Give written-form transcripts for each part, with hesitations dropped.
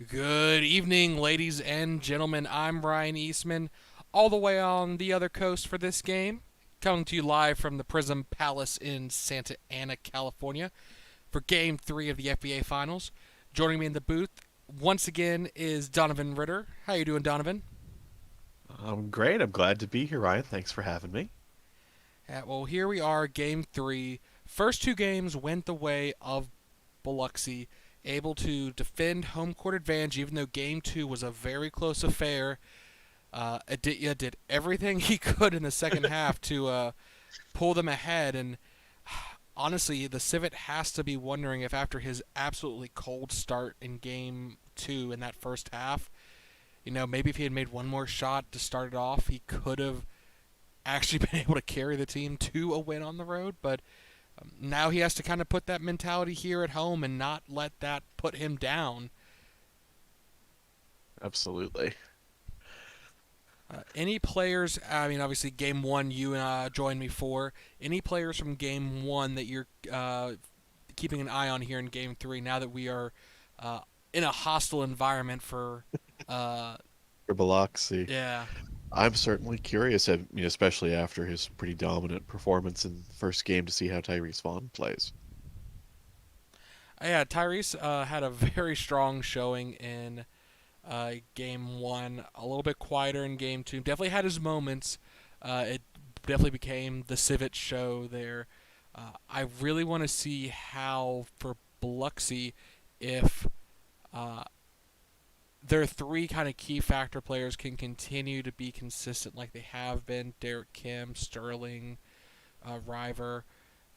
Good evening, ladies and gentlemen. I'm Ryan Eastman, all the way on the other coast for this game, coming to you live from the Prism Palace in Santa Ana, California, for Game 3 of the FBA Finals. Joining me in the booth once again is Donovan Ritter. How you doing, Donovan? I'm great. I'm glad to be here, Ryan. Thanks for having me. Well, here we are, Game 3. First two games went the way of Biloxi, able to defend home court advantage, even though Game 2 was a very close affair. Aditya did everything he could in the second half to pull them ahead, and honestly, the Civet has to be wondering if after his absolutely cold start in Game 2 in that first half, maybe if he had made one more shot to start it off, he could have actually been able to carry the team to a win on the road, but now he has to kind of put that mentality here at home and not let that put him down. Absolutely. Any players, I mean, obviously, game one, you joined me for. Any players from game one that you're keeping an eye on here in game three now that we are uh, in a hostile environment for, uh, For Biloxi, yeah. I'm certainly curious, especially after his pretty dominant performance in the first game, to see how Tyrese Vaughn plays. Yeah, Tyrese had a very strong showing in game one, a little bit quieter in game two. Definitely had his moments. It definitely became the Civet show there. I really want to see how for Biloxi if uh, their three kind of key factor players can continue to be consistent like they have been. Derek Kim, Sterling, River.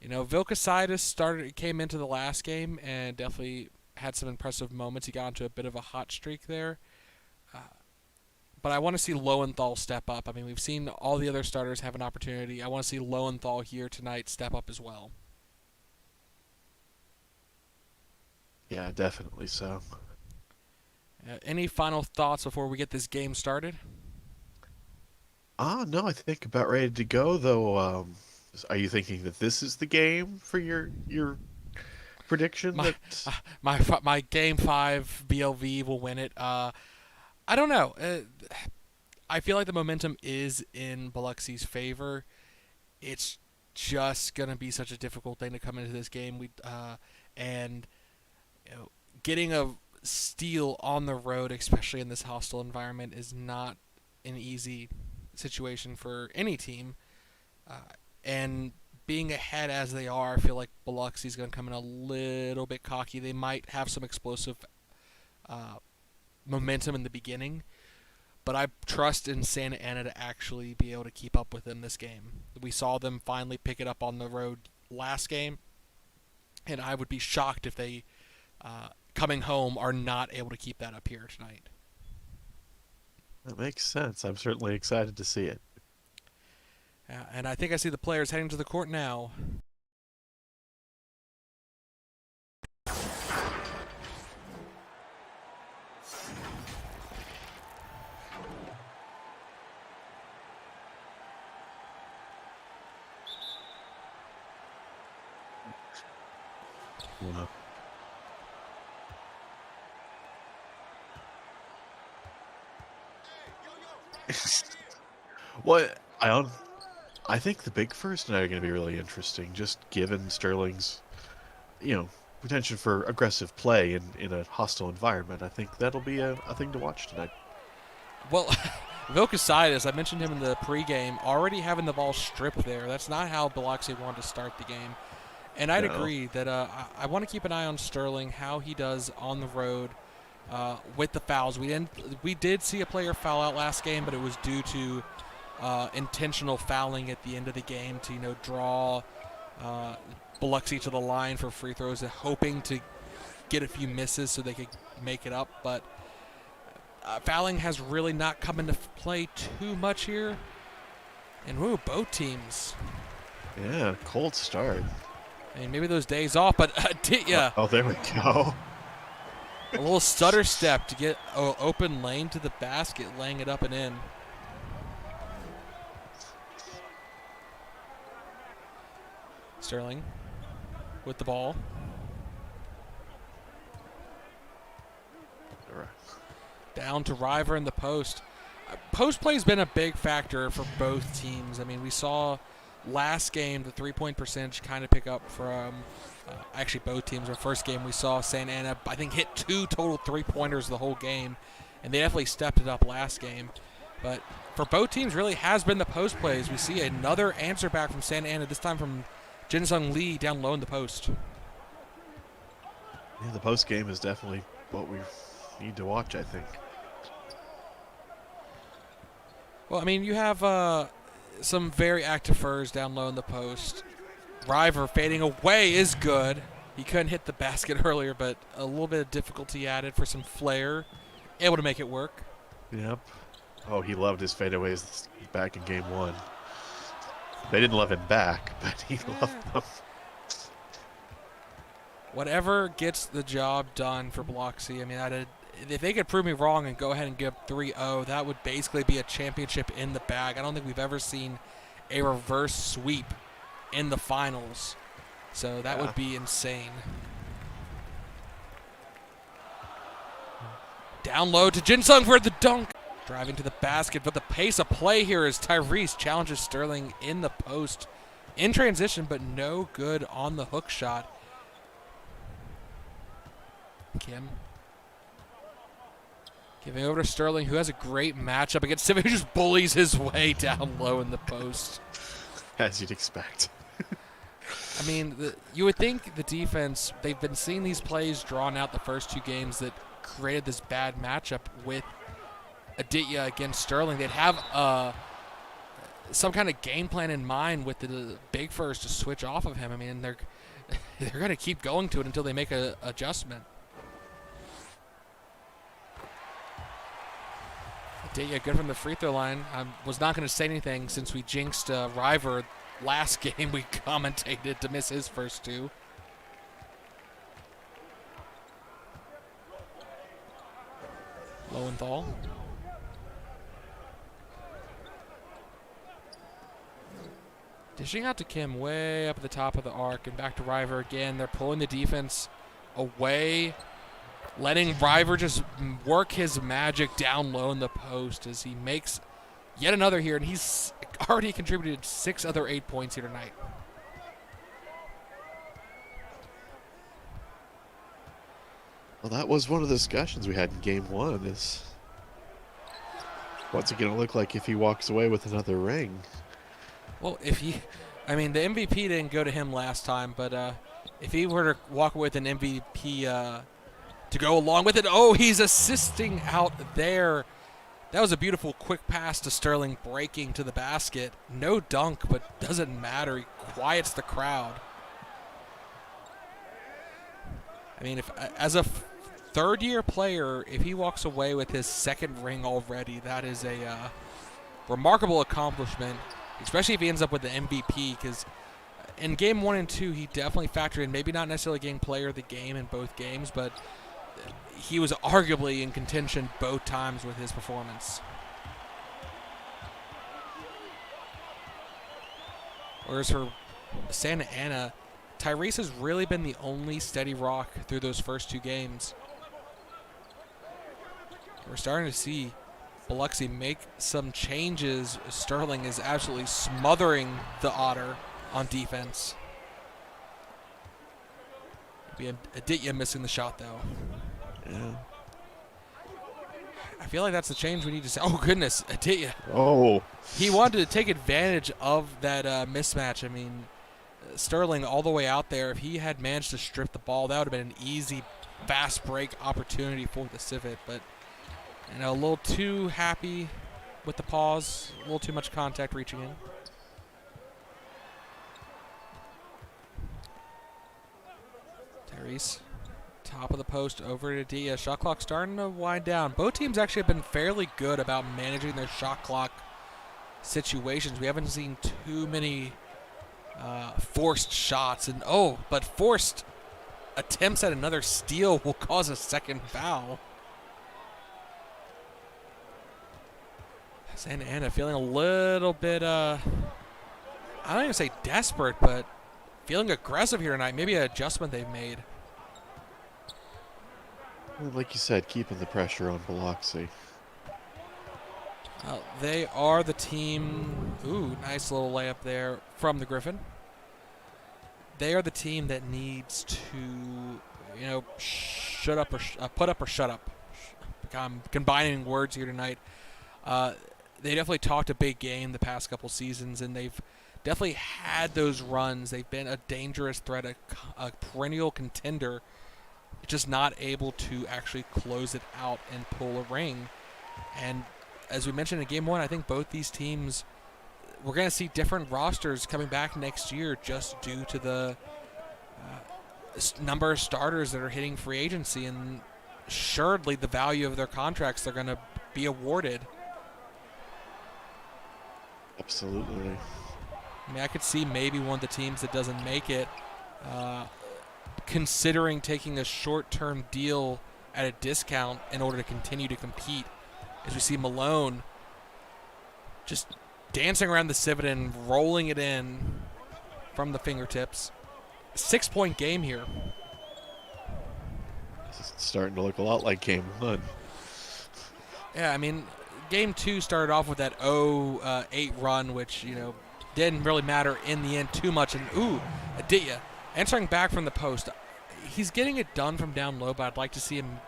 Vilkasitis came into the last game and definitely had some impressive moments. He got into a bit of a hot streak there. Uh, but I want to see Lowenthal step up. I mean, we've seen all the other starters have an opportunity. I want to see Lowenthal here tonight step up as well. Yeah, definitely so. Any final thoughts before we get this game started? No, I think about ready to go though. Are you thinking that this is the game for your prediction My that my game five BLV will win it. I don't know. I feel like the momentum is in Biloxi's favor. It's just gonna be such a difficult thing to come into this game. And getting a steal on the road, especially in this hostile environment, is not an easy situation for any team. And being ahead as they are, I feel like Biloxi's going to come in a little bit cocky. They might have some explosive uh, momentum in the beginning, but I trust in Santa Ana to actually be able to keep up with them this game. We saw them finally pick it up on the road last game, and I would be shocked if they, coming home, are not able to keep that up here tonight. that makes sense? I'm certainly excited to see it. And I think I see the players heading to the court now. Wow. What I think the big first tonight are going to be really interesting, just given Sterling's, potential for aggressive play in a hostile environment. I think that'll be a thing to watch tonight. Well, Vilkasitis, I mentioned him in the pregame, already having the ball stripped there. That's not how Biloxi wanted to start the game. And I'd No. agree that I want to keep an eye on Sterling, how he does on the road with the fouls. We did see a player foul out last game, but it was due to intentional fouling at the end of the game to draw uh, Biloxi to the line for free throws, hoping to get a few misses so they could make it up. But fouling has really not come into play too much here. And both teams. Yeah, cold start. I mean, maybe those days off, but yeah, Oh, there we go. a little stutter step to get an open lane to the basket, laying it up and in. Sterling with the ball. Correct. Down to River in the post. Post play has been a big factor for both teams. I mean, we saw last game the three-point percentage kind of pick up from actually both teams. Our first game we saw Santa Ana, I think, hit 2 total three-pointers the whole game, and they definitely stepped it up last game. But for both teams, really has been the post plays. We see another answer back from Santa Ana, this time from Jin-Sung Lee down low in the post. Yeah, the post game is definitely what we need to watch, I think. Well, I mean, you have some very active furs down low in the post. River fading away is good. He couldn't hit the basket earlier, but a little bit of difficulty added for some flair. Able to make it work. Yep. Oh, he loved his fadeaways back in game 1. They didn't love him back, but he loved them. Whatever gets the job done for Biloxi. I mean, if they could prove me wrong and go ahead and give 3-0, that would basically be a championship in the bag. I don't think we've ever seen a reverse sweep in the finals. So that would be insane. Down low to Jin-Sung for the dunk. Driving to the basket, but the pace of play here is Tyrese challenges Sterling in the post. In transition, but no good on the hook shot. Kim giving over to Sterling, who has a great matchup against Simmons, who just bullies his way down low in the post. As you'd expect. I mean, you would think the defense, they've been seeing these plays drawn out the first 2 games that created this bad matchup with Aditya against Sterling. They'd have some kind of game plan in mind with the big first to switch off of him. I mean, they're going to keep going to it until they make an adjustment. Aditya good from the free throw line. I was not going to say anything since we jinxed River last game. We commentated to miss his first 2. Lowenthal. Dishing out to Kim way up at the top of the arc and back to River again. They're pulling the defense away, letting River just work his magic down low in the post as he makes yet another here, and he's already contributed 6 other 8 points here tonight. Well, that was one of the discussions we had in game 1 is what's it going to look like if he walks away with another ring? Well, I mean, the MVP didn't go to him last time, but if he were to walk away with an MVP to go along with it, he's assisting out there. That was a beautiful quick pass to Sterling breaking to the basket. No dunk, but doesn't matter. He quiets the crowd. I mean, as a third-year player, if he walks away with his 2nd ring already, that is a remarkable accomplishment, especially if he ends up with the MVP, because in game 1 and 2, he definitely factored in, maybe not necessarily game player of the game in both games, but he was arguably in contention both times with his performance. Whereas for Santa Ana, Tyrese has really been the only steady rock through those first 2 games. We're starting to see Biloxi make some changes. Sterling is absolutely smothering the Otter on defense. Aditya missing the shot, though. Yeah. I feel like that's the change we need to say. Oh, goodness, Aditya. Oh. He wanted to take advantage of that mismatch. I mean, Sterling all the way out there. If he had managed to strip the ball, that would have been an easy fast break opportunity for the Civet. But, a little too happy with the pause. A little too much contact reaching in. Tyrese. Top of the post over to Dia. Shot clock starting to wind down. Both teams actually have been fairly good about managing their shot clock situations. We haven't seen too many forced shots. But forced attempts at another steal will cause a 2nd foul. Santa Ana feeling a little bit, I don't even say desperate, but feeling aggressive here tonight. Maybe an adjustment they've made. Well, like you said, keeping the pressure on Biloxi. They are the team. Ooh, nice little layup there from the Griffin. They are the team that needs to, shut up or put up or shut up. I'm combining words here tonight. They definitely talked a big game the past couple seasons, and they've definitely had those runs. They've been a dangerous threat, a perennial contender, just not able to actually close it out and pull a ring. And as we mentioned in Game 1, I think both these teams, we're going to see different rosters coming back next year just due to the number of starters that are hitting free agency, and assuredly the value of their contracts they're going to be awarded. Absolutely. I mean, I could see maybe one of the teams that doesn't make it considering taking a short-term deal at a discount in order to continue to compete. As we see Malone just dancing around the Civitan, rolling it in from the fingertips. 6-point game here. This is starting to look a lot like Game 1. Yeah, I mean, Game 2 started off with that 0-8 run, which, didn't really matter in the end too much. And, Aditya, answering back from the post. He's getting it done from down low, but I'd like to see him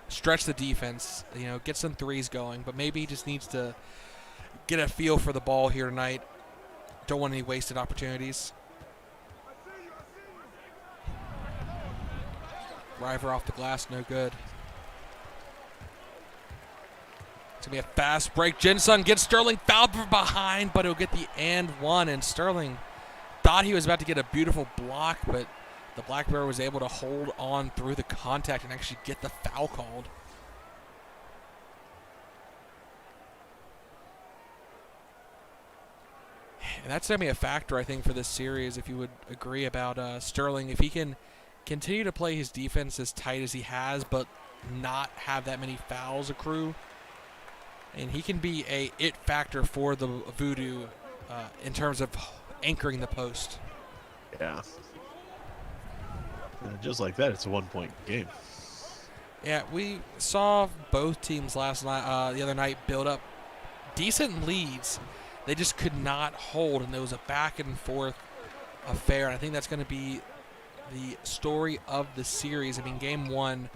stretch the defense, get some threes going. But maybe he just needs to get a feel for the ball here tonight. Don't want any wasted opportunities. River off the glass, no good. It's going to be a fast break. Jinsun gets Sterling fouled from behind, but he'll get the and one. And Sterling thought he was about to get a beautiful block, but the Black Bear was able to hold on through the contact and actually get the foul called. And that's going to be a factor, I think, for this series, if you would agree about Sterling. If he can continue to play his defense as tight as he has, but not have that many fouls accrue, and he can be a it factor for the Voodoo in terms of anchoring the post. Yeah. Just like that, it's a 1-point game. Yeah, we saw both teams the other night build up decent leads. They just could not hold, and there was a back and forth affair. And I think that's going to be the story of the series. I mean, Game 1,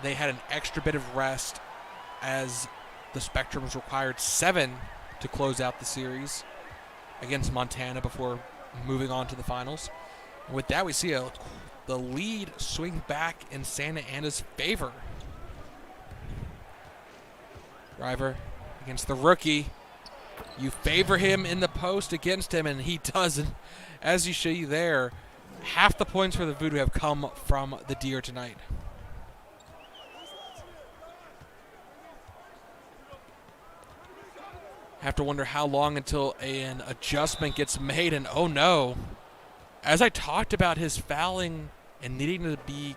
they had an extra bit of rest as the Spectrums required 7 to close out the series against Montana before moving on to the finals. And with that, we see the lead swing back in Santa Ana's favor. River against the rookie. You favor him in the post against him, and he doesn't. As you see there, half the points for the Voodoo have come from the Deer tonight. Have to wonder how long until an adjustment gets made, and oh no. As I talked about his fouling and needing to be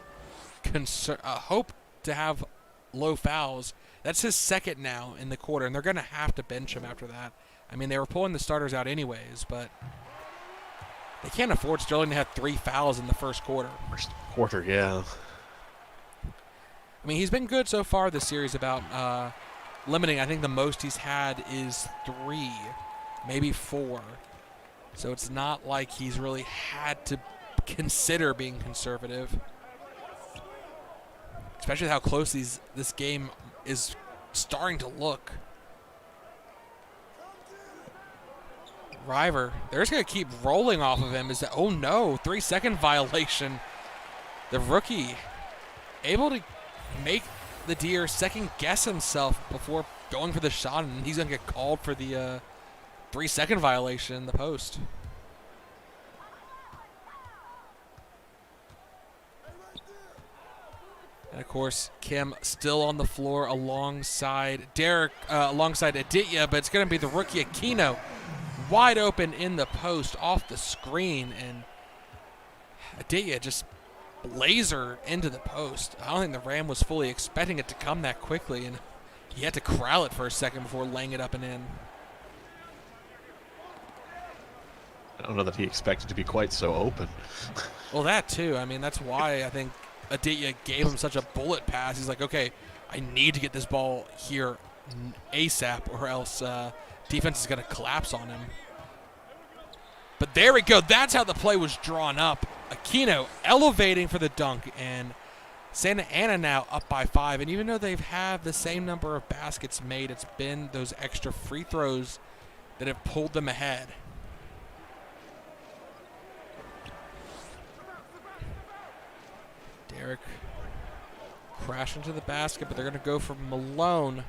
hope to have low fouls, that's his second now in the quarter, and they're going to have to bench him after that. I mean, they were pulling the starters out anyways, but they can't afford Sterling to have 3 fouls in the first quarter. First quarter, yeah. I mean, he's been good so far this series about limiting. I think the most he's had is 3, maybe 4. So it's not like he's really had to consider being conservative. Especially how close this game is starting to look. River, they're just going to keep rolling off of him. Oh no, 3-second violation. The rookie able to make the Deer second guess himself before going for the shot, and he's going to get called for the 3-second violation in the post. And of course, Kim still on the floor alongside Derek, alongside Aditya, but it's going to be the rookie Aquino wide open in the post off the screen, and Aditya just laser into the post. I don't think the Ram was fully expecting it to come that quickly, and he had to corral it for a second before laying it up and in. I don't know that he expected to be quite so open. Well, that too. I mean, that's why I think Aditya gave him such a bullet pass. He's like, okay, I need to get this ball here ASAP or else defense is going to collapse on him. But there we go. That's how the play was drawn up. Aquino elevating for the dunk, and Santa Ana now up by 5. And even though they've had the same number of baskets made, it's been those extra free throws that have pulled them ahead. Derek crashing to the basket, but they're going to go for Malone.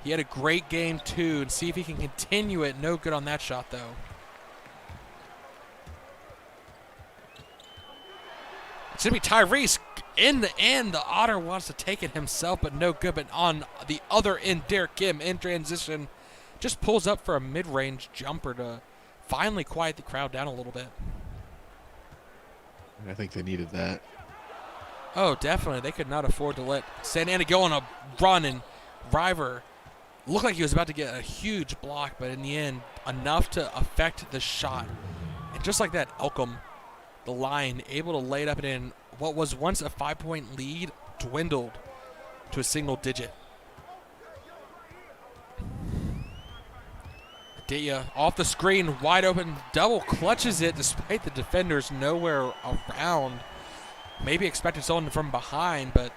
He had a great game, too, and see if he can continue it. No good on that shot, though. It's going to be Tyrese. In the end, the Otter wants to take it himself, but no good. But on the other end, Derek Kim in transition just pulls up for a mid-range jumper to finally quiet the crowd down a little bit. I think they needed that. Oh, definitely. They could not afford to let Santa Ana go on a run, and River looked like he was about to get a huge block, but in the end, enough to affect the shot. And just like that, Elcom, the line, able to lay it up and in. What was once a 5-point lead dwindled to a single digit. Aditya off the screen, wide open, double clutches it despite the defenders nowhere around. Maybe expected someone from behind, but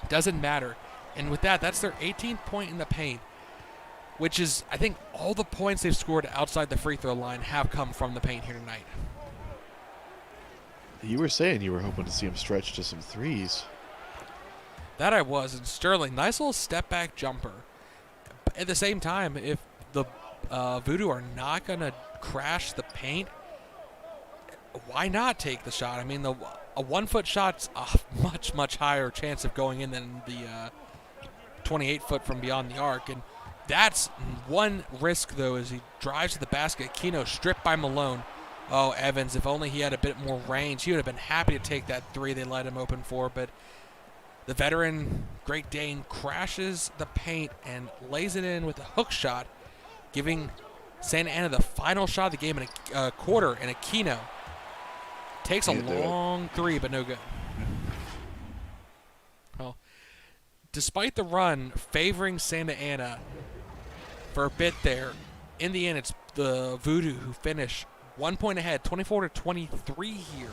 doesn't matter. And with that, that's their 18th point in the paint, which is, I think, all the points they've scored outside the free throw line have come from the paint here tonight. You were saying you were hoping to see him stretch to some threes. That I was. And Sterling, nice little step-back jumper. At the same time, if the Voodoo are not going to crash the paint, why not take the shot? I mean, a 1-foot shot's a much, much higher chance of going in than the 28-foot from beyond the arc. And that's one risk, though, as he drives to the basket. Keno stripped by Malone. Oh, Evans, if only he had a bit more range, he would have been happy to take that three they let him open for. But the veteran Great Dane crashes the paint and lays it in with a hook shot, giving Santa Ana the final shot of the game in a quarter, and Aquino takes a long three, but no good. Well, despite the run favoring Santa Ana for a bit there, in the end, it's the Voodoo who finish 1 point ahead, 24-23 here,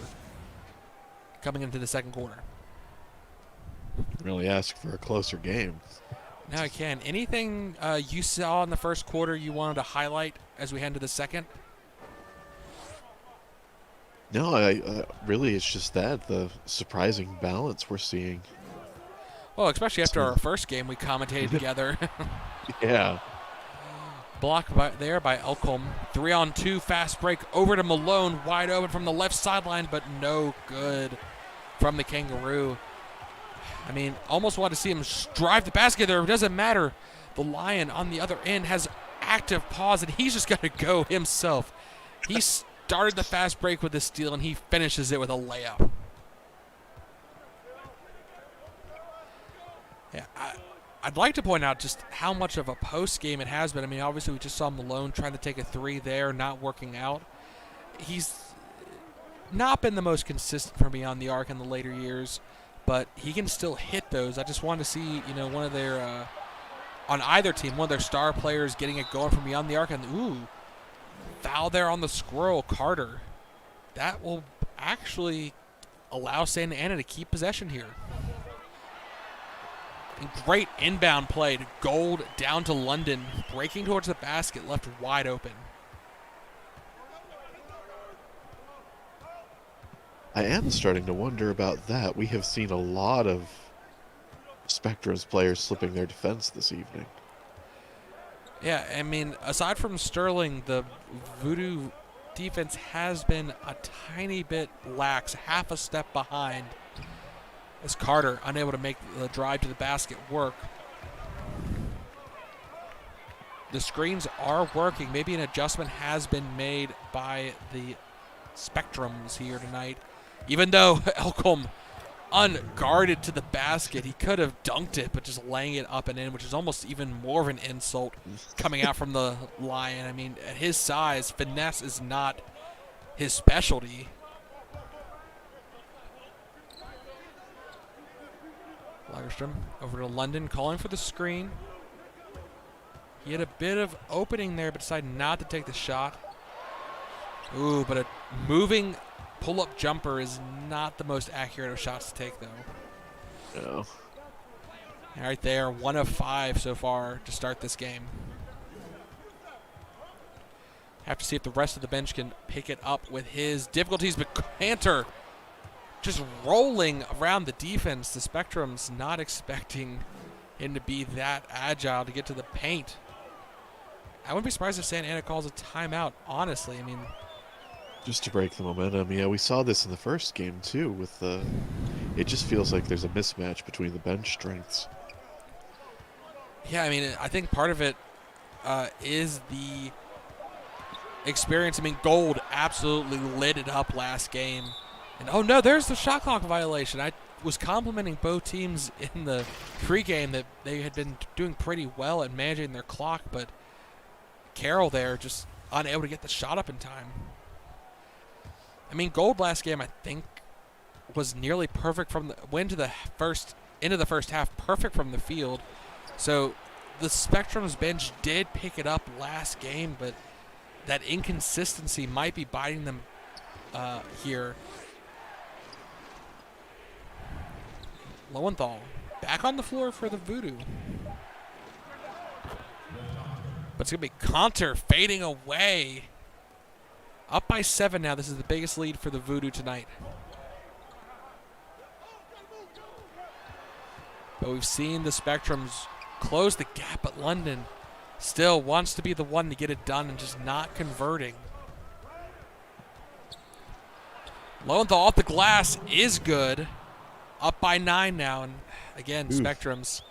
coming into the second quarter. Really ask for a closer game. Now I can. Anything you saw in the first quarter you wanted to highlight as we head into the second? No, I really, it's just that, the surprising balance we're seeing. Well, especially after our first game we commentated together. Yeah. Blocked there by Elcom. 3-on-2 fast break over to Malone, wide open from the left sideline, but no good from the Kangaroo. I mean, almost want to see him drive the basket there. It doesn't matter. The Lion on the other end has active pause, and he's just got to go himself. He started the fast break with a steal, and he finishes it with a layup. Yeah, I'd like to point out just how much of a post game it has been. I mean, obviously we just saw Malone trying to take a three there, not working out. He's not been the most consistent from beyond the arc in the later years, but he can still hit those. I just wanted to see, one of their, on either team, one of their star players getting it going from beyond the arc. And, ooh, foul there on the Squirrel, Carter. That will actually allow Santa Ana to keep possession here. And great inbound play to Gold down to London, breaking towards the basket, left wide open. I am starting to wonder about that. We have seen a lot of Spectrum's players slipping their defense this evening. Yeah, I mean, aside from Sterling, the Voodoo defense has been a tiny bit lax, half a step behind, as Carter unable to make the drive to the basket work. The screens are working. Maybe an adjustment has been made by the Spectrums here tonight. Even though Elcom unguarded to the basket, he could have dunked it, but just laying it up and in, which is almost even more of an insult coming out from the Lion. I mean, at his size, finesse is not his specialty. Lagerstrom over to London, calling for the screen. He had a bit of opening there, but decided not to take the shot. Ooh, but a moving pull-up jumper is not the most accurate of shots to take, though. No. All right, there, 1 of 5 so far to start this game. Have to see if the rest of the bench can pick it up with his difficulties, but Cantor just rolling around the defense. The Spectrum's not expecting him to be that agile to get to the paint. I wouldn't be surprised if Santa Ana calls a timeout, honestly. I mean, just to break the momentum. Yeah, we saw this in the first game, too, with the... It just feels like there's a mismatch between the bench strengths. Yeah, I mean, I think part of it is the experience. I mean, Gold absolutely lit it up last game. And, oh, no, there's the shot clock violation. I was complimenting both teams in the pregame that they had been doing pretty well at managing their clock, but Carroll there just unable to get the shot up in time. I mean, Gold last game, I think, was nearly perfect from the into the first half, perfect from the field. So the Spectrum's bench did pick it up last game, but that inconsistency might be biting them here. Lowenthal back on the floor for the Voodoo. But it's going to be Cantor fading away. Up by 7 now. This is the biggest lead for the Voodoo tonight. But we've seen the Spectrums close the gap, but London still wants to be the one to get it done and just not converting. Lowenthal off the glass is good. Up by 9 now. And again, Spectrums,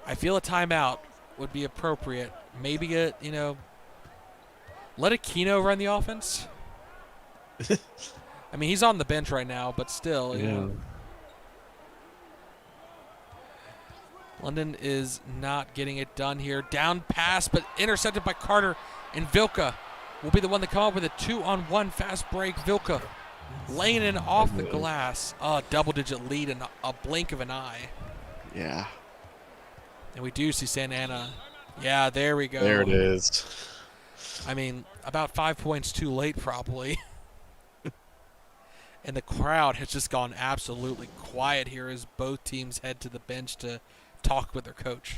I feel a timeout would be appropriate. Maybe let Aquino run the offense. I mean, he's on the bench right now, but still, you know. London is not getting it done here. Down pass, but intercepted by Carter. And Vilka will be the one to come up with a 2-on-1 fast break. Vilka laying in off the glass. Double-digit lead in a blink of an eye. Yeah. And we do see Santa Ana. Yeah, there we go. There it is. I mean, about 5 points too late, probably. And the crowd has just gone absolutely quiet here as both teams head to the bench to talk with their coach.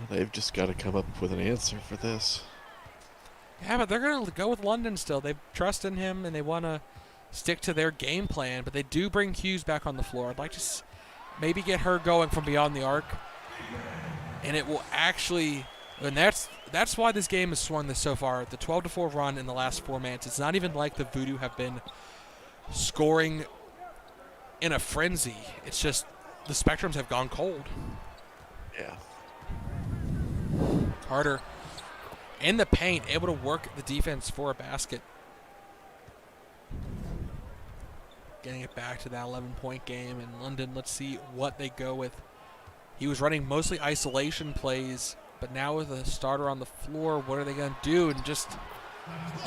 They've just got to come up with an answer for this. Yeah, but they're going to go with London still. They trust in him, and they want to stick to their game plan. But they do bring Hughes back on the floor. I'd like to maybe get her going from beyond the arc. And it will actually, and that's why this game has swung this so far. The 12-4 run in the last 4 minutes. It's not even like the Voodoo have been scoring in a frenzy. It's just the Spectrums have gone cold. Yeah. Carter in the paint, able to work the defense for a basket. Getting it back to that 11-point game. And London, let's see what they go with. He was running mostly isolation plays, but now with a starter on the floor, what are they going to do? And just,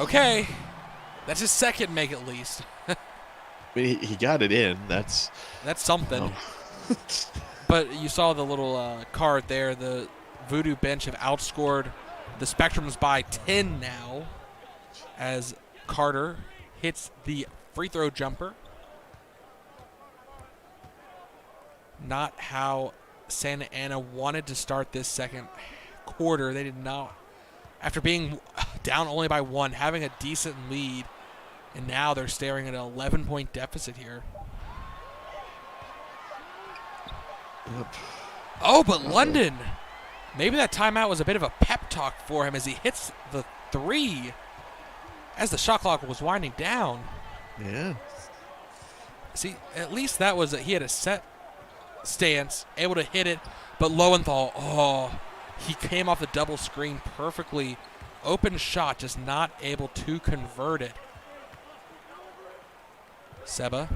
okay, that's his second make at least. I mean, he got it in. That's something. Oh. But you saw the little card there. The Voodoo bench have outscored the Spectrums by 10 now as Carter hits the free throw jumper. Not how Santa Ana wanted to start this second quarter. They did not. After being down only by 1, having a decent lead, and now they're staring at an 11-point deficit here. Yep. Oh, but London. Maybe that timeout was a bit of a pep talk for him as he hits the 3 as the shot clock was winding down. Yeah. See, at least that was he had a set stance, able to hit it, but Lowenthal, he came off the double screen perfectly. Open shot, just not able to convert it. Seba.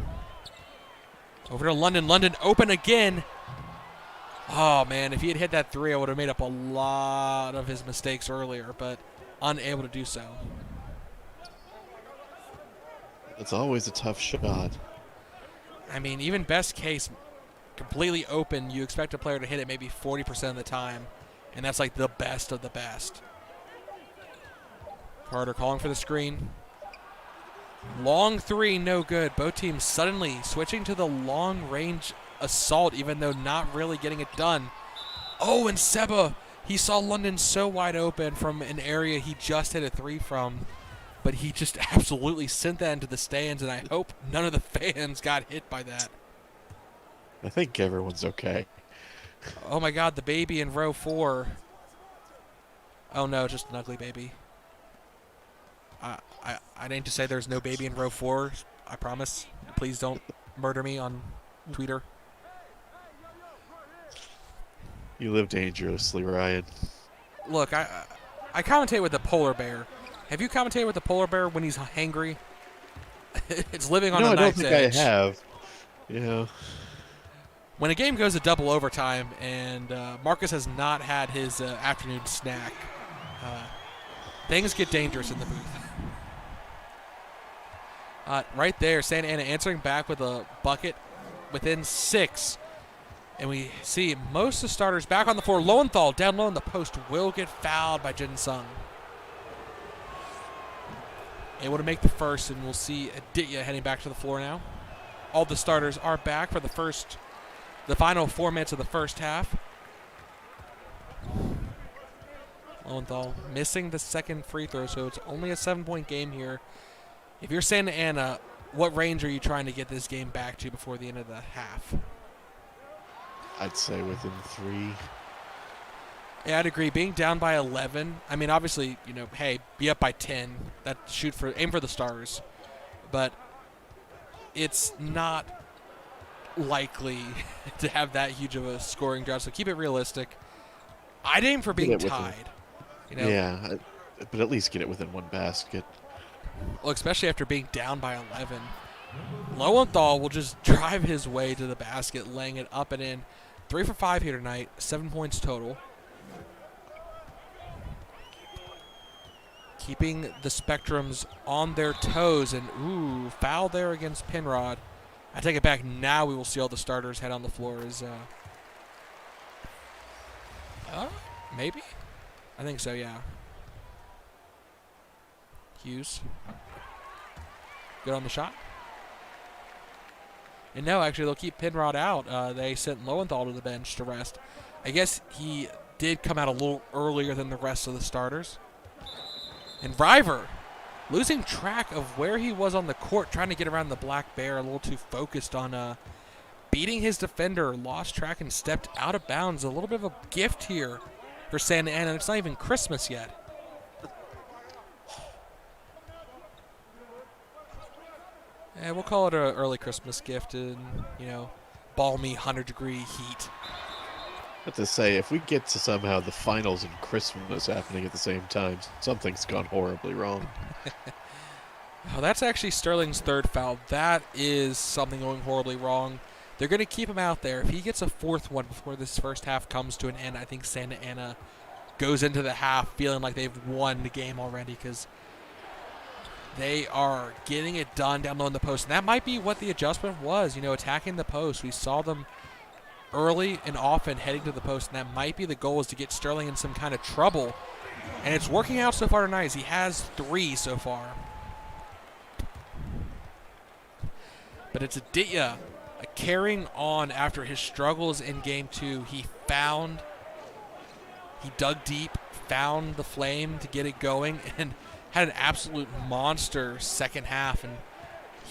Over to London. London open again. Oh, man, if he had hit that 3, I would have made up a lot of his mistakes earlier, but unable to do so. It's always a tough shot. I mean, even best case, completely open, you expect a player to hit it maybe 40% of the time, and that's like the best of the best. Carter calling for the screen. Long three, no good. Both teams suddenly switching to the long-range assault, even though not really getting it done. Oh, and Seba, he saw London so wide open from an area he just hit a three from, but he just absolutely sent that into the stands, and I hope none of the fans got hit by that. I think everyone's okay. Oh my God, the baby in row 4. Oh no, just an ugly baby. I need to say there's no baby in row 4. I promise. Please don't murder me on Twitter. You live dangerously, Ryan. Look, I commentate with the polar bear. Have you commentated with the polar bear when he's hangry? It's living on a knife's edge. I don't think I have. Yeah. When a game goes to double overtime and Marcus has not had his afternoon snack, things get dangerous in the booth. Right there, Santa Ana answering back with a bucket within 6. And we see most of the starters back on the floor. Lowenthal down low in the post will get fouled by Jin Sung. Able to make the first, and we'll see Aditya heading back to the floor now. All the starters are back for the final 4 minutes of the first half. Lowenthal missing the second free throw, so it's only a 7-point game here. If you're Santa Ana, what range are you trying to get this game back to before the end of the half? I'd say within 3. Yeah, I'd agree. Being down by 11, I mean, obviously, hey, be up by 10. Aim for the stars. But it's not likely to have that huge of a scoring drought, so keep it realistic. I'd aim for being tied. Yeah, but at least get it within 1 basket. Well, especially after being down by 11. Lowenthal will just drive his way to the basket, laying it up and in. 3 for 5 here tonight, 7 points total. Keeping the Spectrums on their toes, and ooh, foul there against Penrod. I take it back. Now we will see all the starters head on the floor. Maybe? I think so, yeah. Hughes. Good on the shot. And no, actually, they'll keep Penrod out. They sent Lowenthal to the bench to rest. I guess he did come out a little earlier than the rest of the starters. And River, losing track of where he was on the court, trying to get around the Black Bear, a little too focused on beating his defender, lost track and stepped out of bounds. A little bit of a gift here for Santa Ana. It's not even Christmas yet. Yeah, we'll call it an early Christmas gift in, balmy 100-degree heat. But to say, if we get to somehow the finals and Christmas happening at the same time, something's gone horribly wrong. Oh, that's actually Sterling's 3rd foul. That is something going horribly wrong. They're going to keep him out there. If he gets a 4th one before this first half comes to an end, I think Santa Ana goes into the half feeling like they've won the game already, because they are getting it done down low in the post. And that might be what the adjustment was, attacking the post. We saw them early and often heading to the post, and that might be the goal, is to get Sterling in some kind of trouble. And it's working out so far tonight. He has 3 so far. But it's Aditya carrying on after his struggles in Game 2. He dug deep, found the flame to get it going, and had an absolute monster second half. And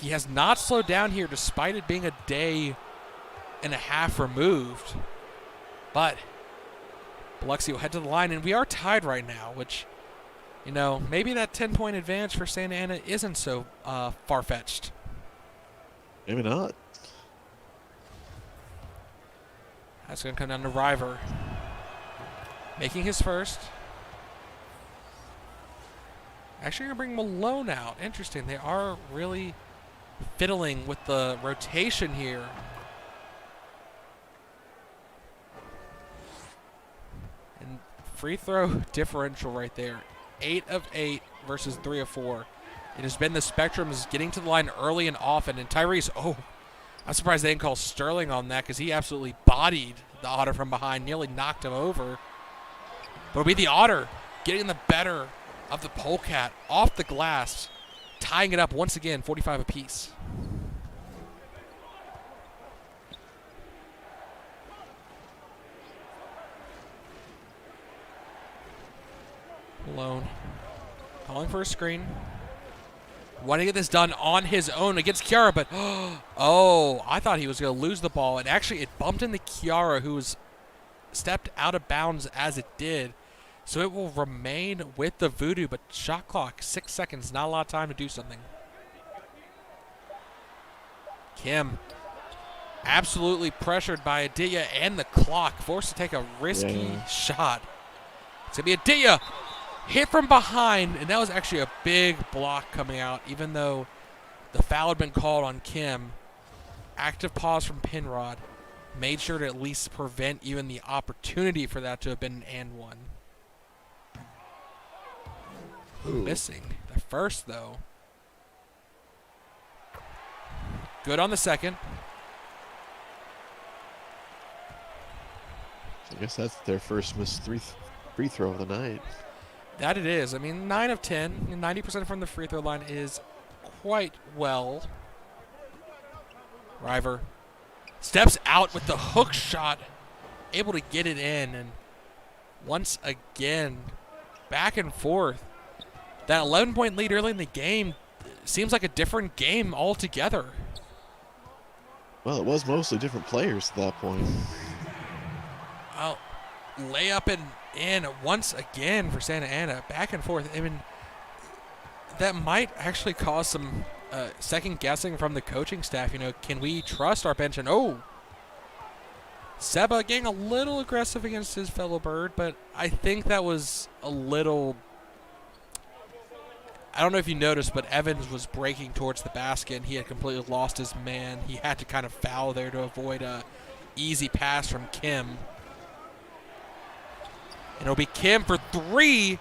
he has not slowed down here despite it being a day and a half removed. But Biloxi will head to the line, and we are tied right now, which, maybe that 10-point advantage for Santa Ana isn't so far-fetched. Maybe not. That's going to come down to River making his first. Actually going to bring Malone out. Interesting. They are really fiddling with the rotation here. And free throw differential right there. 8 of 8 versus 3 of 4. It has been the Spectrums getting to the line early and often. And Tyrese, I'm surprised they didn't call Sterling on that because he absolutely bodied the Otter from behind, nearly knocked him over. But it'll be the Otter getting the better of the Polecat off the glass, tying it up once again, 45 apiece. Malone calling for a screen. Want to get this done on his own against Kiara, but oh, I thought he was going to lose the ball. And actually, it bumped into Kiara, who was stepped out of bounds as it did. So it will remain with the Voodoo, but shot clock, 6 seconds, not a lot of time to do something. Kim, absolutely pressured by Aditya and the clock, forced to take a risky shot. It's going to be Aditya. Hit from behind, and that was actually a big block coming out, even though the foul had been called on Kim. Active pause from Penrod. Made sure to at least prevent even the opportunity for that to have been an and one. Ooh. Missing the first, though. Good on the second. I guess that's their first missed free throw of the night. That it is. I mean, 9 of 10, 90% from the free throw line is quite well. River steps out with the hook shot, able to get it in, and once again, back and forth. That 11-point lead early in the game seems like a different game altogether. Well, it was mostly different players at that point. Well, layup and in once again for Santa Ana, back and forth. I mean, that might actually cause some second guessing from the coaching staff. You know, can we trust our bench? And Seba getting a little aggressive against his fellow Bird, but I think that was a little. I don't know if you noticed, but Evans was breaking towards the basket, and he had completely lost his man. He had to kind of foul there to avoid a easy pass from Kim. And it'll be Kim for three.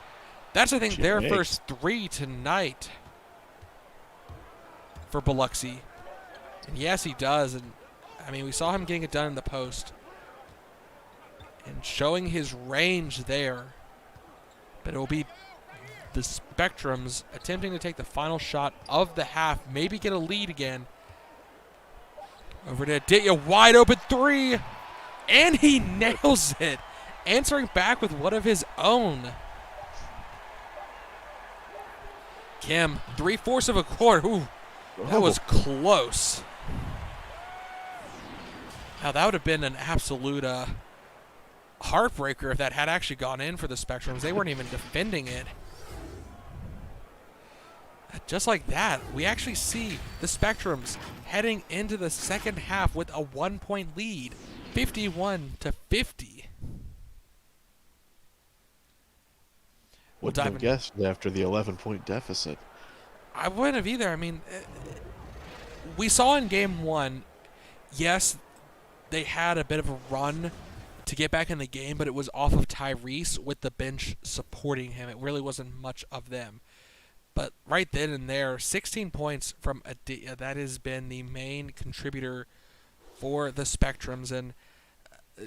That's, I think, their first three tonight for Biloxi. And yes, he does. And I mean, we saw him getting it done in the post and showing his range there. But it will be the Spectrums attempting to take the final shot of the half, maybe get a lead again. Over to Aditya, wide open three. And he nails it. Answering back with one of his own. Kim, 3/4 of a quarter. Ooh, that was close. Now, that would have been an absolute heartbreaker if that had actually gone in for the Spectrums. They weren't even defending it. Just like that, we actually see the Spectrums heading into the second half with a 1-point lead, 51-50. Wouldn't have guessed after the 11-point deficit. I wouldn't have either. I mean, we saw in game one, yes, they had a bit of a run to get back in the game, but it was off of Tyrese with the bench supporting him. It really wasn't much of them. But right then and there, 16 points from Aditya. That has been the main contributor for the Spectrums. And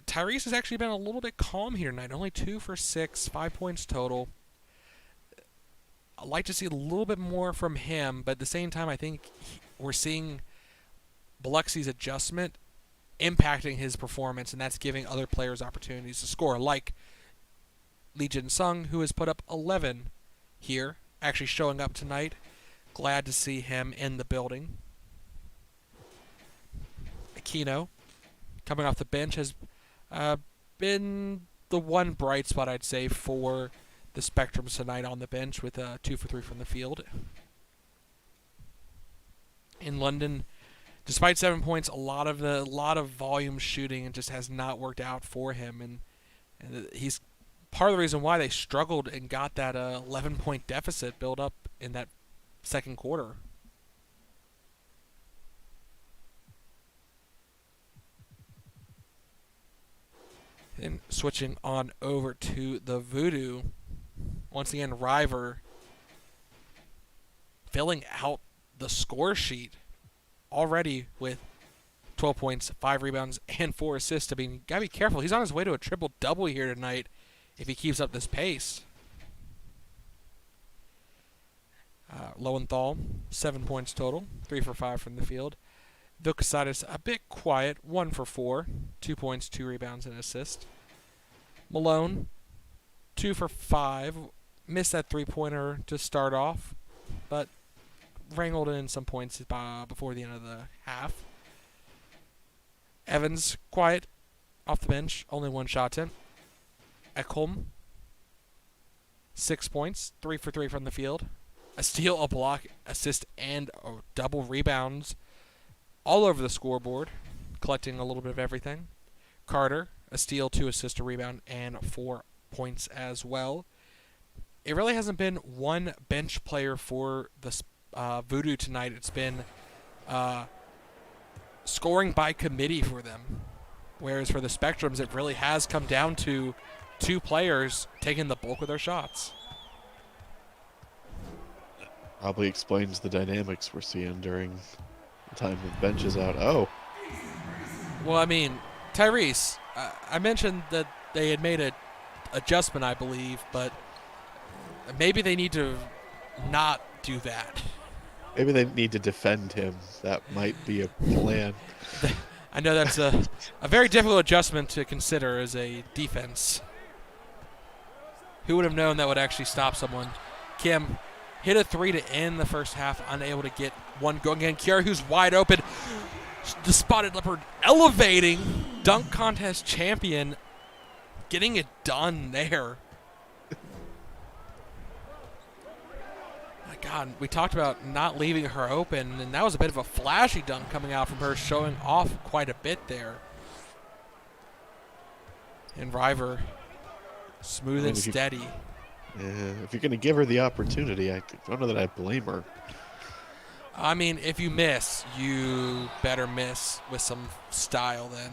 Tyrese has actually been a little bit calm here tonight. Only 2 for 6, 5 points total. I'd like to see a little bit more from him, but at the same time, I think we're seeing Biloxi's adjustment impacting his performance, and that's giving other players opportunities to score, like Lee Jin Sung, who has put up 11 here, actually showing up tonight. Glad to see him in the building. Aquino, coming off the bench, has been the one bright spot, I'd say, for the Spectrums tonight on the bench with 2 for 3 from the field. In London, despite 7 points, a lot of volume shooting, and just has not worked out for him, and he's part of the reason why they struggled and got that 11-point deficit built up in that second quarter. And switching on over to the Voodoo. Once again, River filling out the score sheet already with 12 points, 5 rebounds, and 4 assists. I mean, you gotta be careful. He's on his way to a triple-double here tonight if he keeps up this pace. Lowenthal, 7 points total, 3 for 5 from the field. Vilkasaitis, a bit quiet, 1 for 4, 2 points, 2 rebounds, and an assist. Malone, 2 for 5, missed that three-pointer to start off, but wrangled in some points before the end of the half. Evans, quiet, off the bench, only 1 shot attempt. Ekholm, 6 points, 3 for 3 from the field. A steal, a block, assist, and double rebounds all over the scoreboard, collecting a little bit of everything. Carter, a steal, 2 assists, a rebound, and 4 points as well. It really hasn't been one bench player for the Voodoo tonight. It's been scoring by committee for them. Whereas for the Spectrums, it really has come down to 2 players taking the bulk of their shots. Probably explains the dynamics we're seeing during the time the bench is out. Oh. Well, I mean, Tyrese, I mentioned that they had made an adjustment, I believe, but maybe they need to not do that. Maybe they need to defend him. That might be a plan. I know that's a very difficult adjustment to consider as a defense. Who would have known that would actually stop someone? Kim hit a 3 to end the first half, unable to get one going again. Kiara, who's wide open. The Spotted Leopard elevating dunk contest champion, getting it done there. My God, we talked about not leaving her open, and that was a bit of a flashy dunk coming out from her, showing off quite a bit there. And River, smooth and steady. If you're going to give her the opportunity, I don't know that I blame her. I mean, if you miss, you better miss with some style then.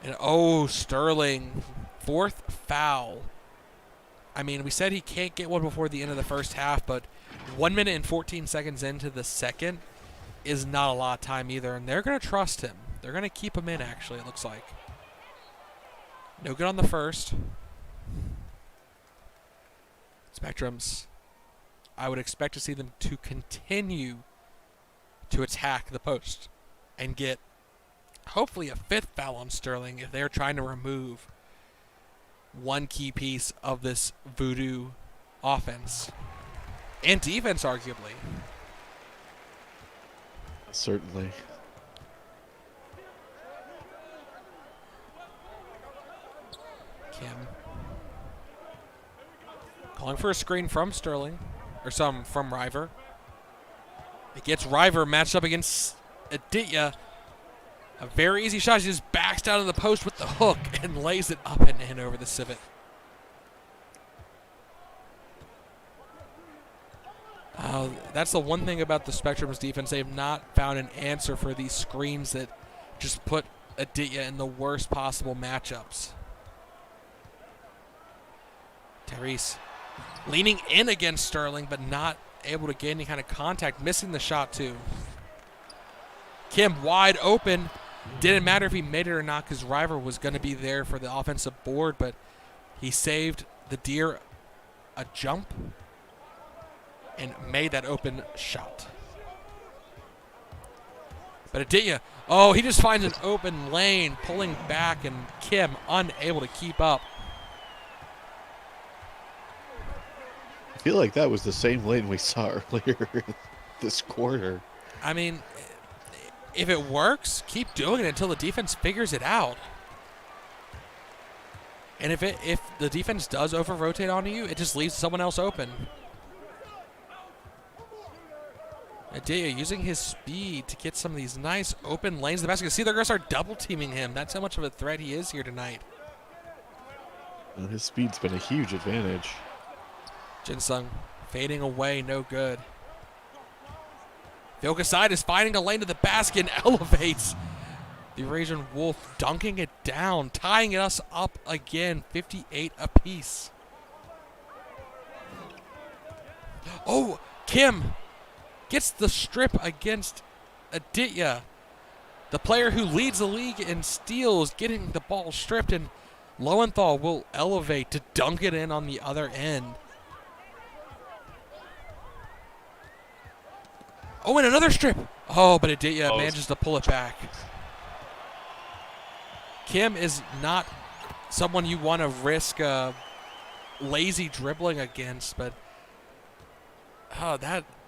And Sterling, 4th foul. I mean, we said he can't get one before the end of the first half, but 1 minute and 14 seconds into the second is not a lot of time either, and they're going to trust him. They're going to keep him in, actually, it looks like. No good on the first. Spectrums, I would expect to see them to continue to attack the post and get hopefully a 5th foul on Sterling if they're trying to remove one key piece of this Voodoo offense and defense, arguably. Certainly. Kim calling for a screen from Sterling, or from River. It gets River matched up against Aditya. A very easy shot. She just backs down to the post with the hook and lays it up and in over the civet. That's the one thing about the Spectrum's defense. They've not found an answer for these screens that just put Aditya in the worst possible matchups. Tyrese leaning in against Sterling, but not able to get any kind of contact, missing the shot too. Kim wide open. Didn't matter if he made it or not because River was going to be there for the offensive board, but he saved the Deer a jump and made that open shot. But Aditya, he just finds an open lane, pulling back, and Kim unable to keep up. I feel like that was the same lane we saw earlier this quarter. I mean, if it works, keep doing it until the defense figures it out. And if the defense does over-rotate onto you, it just leaves someone else open. Aditya using his speed to get some of these nice open lanes to the basket. See, they're going to start double-teaming him. That's how much of a threat he is here tonight. Well, his speed's been a huge advantage. Jinsung fading away, no good. Vilkasaitis finding a lane to the basket and elevates. The Eurasian Wolf dunking it down, tying us up again, 58 apiece. Kim gets the strip against Aditya. the player who leads the league in steals, getting the ball stripped, and Lowenthal will elevate to dunk it in on the other end. Oh, and another strip. Oh, but Aditya manages to pull it back. Kim is not someone you want to risk lazy dribbling against, but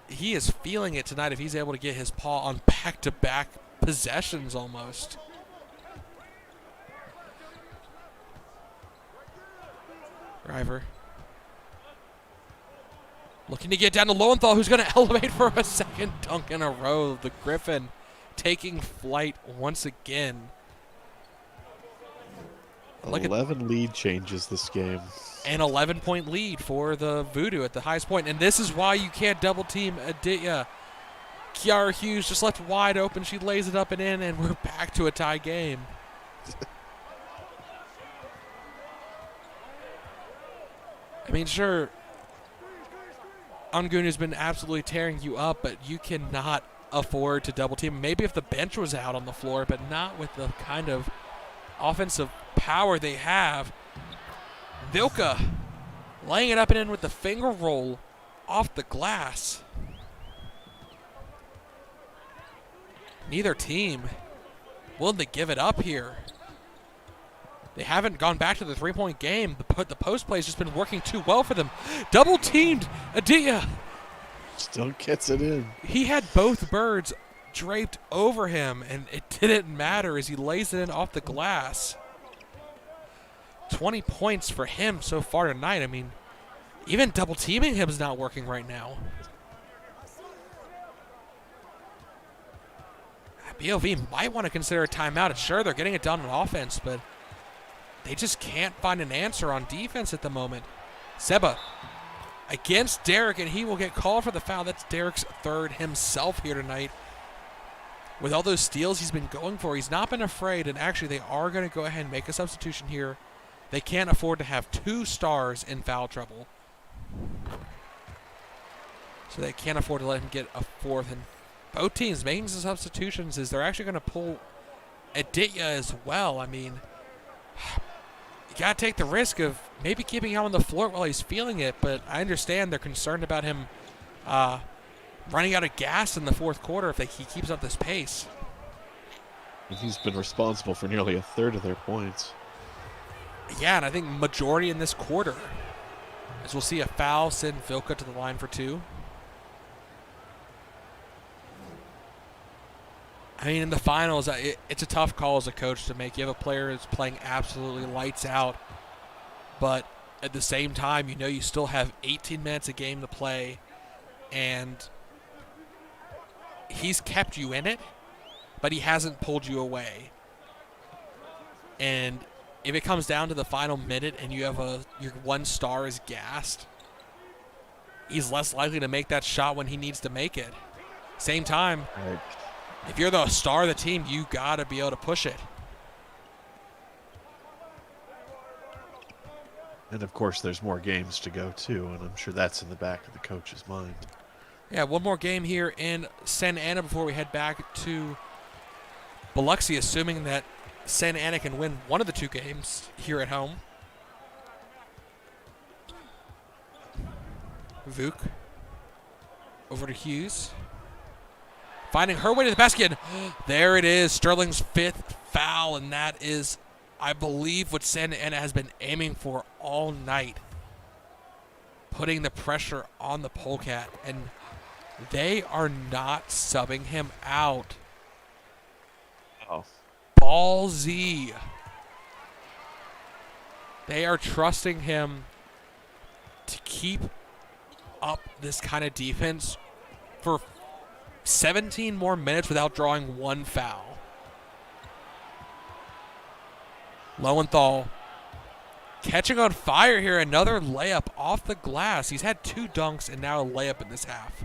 he is feeling it tonight if he's able to get his paw on back-to-back possessions almost. River. Looking to get down to Lowenthal, who's going to elevate for a second dunk in a row. The Griffin taking flight once again. 11 lead changes this game. An 11-point lead for the Voodoo at the highest point. And this is why you can't double team Aditya. Kiara Hughes just left wide open. She lays it up and in, and we're back to a tie game. I mean, sure, Angun has been absolutely tearing you up, but you cannot afford to double team. Maybe if the bench was out on the floor, but not with the kind of offensive power they have. Vilka laying it up and in with the finger roll off the glass. Neither team willing to give it up here. They haven't gone back to the three-point game, but the post play has just been working too well for them. Double teamed Aditya. Still gets it in. He had both birds draped over him, and it didn't matter as he lays it in off the glass. 20 points for him so far tonight. I mean, even double teaming him is not working right now. BLV might want to consider a timeout. Sure, they're getting it done on offense, but they just can't find an answer on defense at the moment. Seba against Derek, and he will get called for the foul. That's Derek's third himself here tonight. With all those steals he's been going for, he's not been afraid, and actually they are going to go ahead and make a substitution here. They can't afford to have two stars in foul trouble. So they can't afford to let him get a fourth. And both teams making some substitutions is they're actually going to pull Aditya as well. I mean, you got to take the risk of maybe keeping him on the floor while he's feeling it, but I understand they're concerned about him running out of gas in the fourth quarter if he keeps up this pace. He's been responsible for nearly a third of their points. Yeah, and I think majority in this quarter. As we'll see a foul send Vilka to the line for two. I mean, in the finals, it's a tough call as a coach to make. You have a player that's playing absolutely lights out, but at the same time, you know you still have 18 minutes a game to play, and he's kept you in it, but he hasn't pulled you away. And if it comes down to the final minute and you have your one star is gassed, he's less likely to make that shot when he needs to make it. Same time, Right. If you're the star of the team, you got to be able to push it. And of course, there's more games to go too, and I'm sure that's in the back of the coach's mind. Yeah, one more game here in Santa Ana before we head back to Biloxi, assuming that Santa Ana can win one of the two games here at home. Vuk over to Hughes. Finding her way to the basket. There it is, Sterling's fifth foul, and that is, I believe, what Santa Ana has been aiming for all night. Putting the pressure on the Polecat, and they are not subbing him out. Oh. Ballsy. They are trusting him to keep up this kind of defense for 17 more minutes without drawing one foul. Lowenthal catching on fire here. Another layup off the glass. He's had two dunks and now a layup in this half.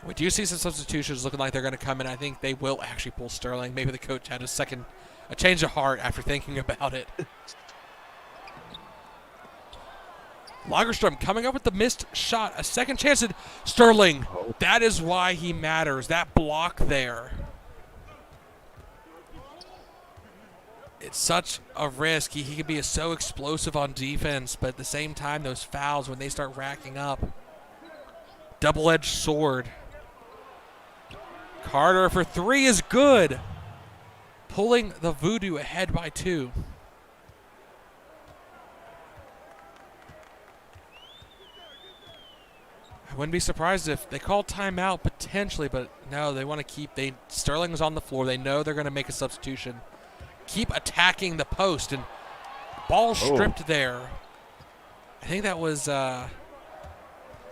We do see some substitutions looking like they're going to come in. I think they will actually pull Sterling. Maybe the coach had a change of heart after thinking about it. Lagerstrom coming up with the missed shot. A second chance at Sterling. Oh. That is why he matters. That block there. It's such a risk. He can be so explosive on defense, but at the same time, those fouls, when they start racking up. Double-edged sword. Carter for 3 is good. Pulling the Voodoo ahead by 2. I wouldn't be surprised if they call timeout potentially, but no, they want to keep. Sterling is on the floor. They know they're going to make a substitution. Keep attacking the post, and ball stripped there. I think that was. I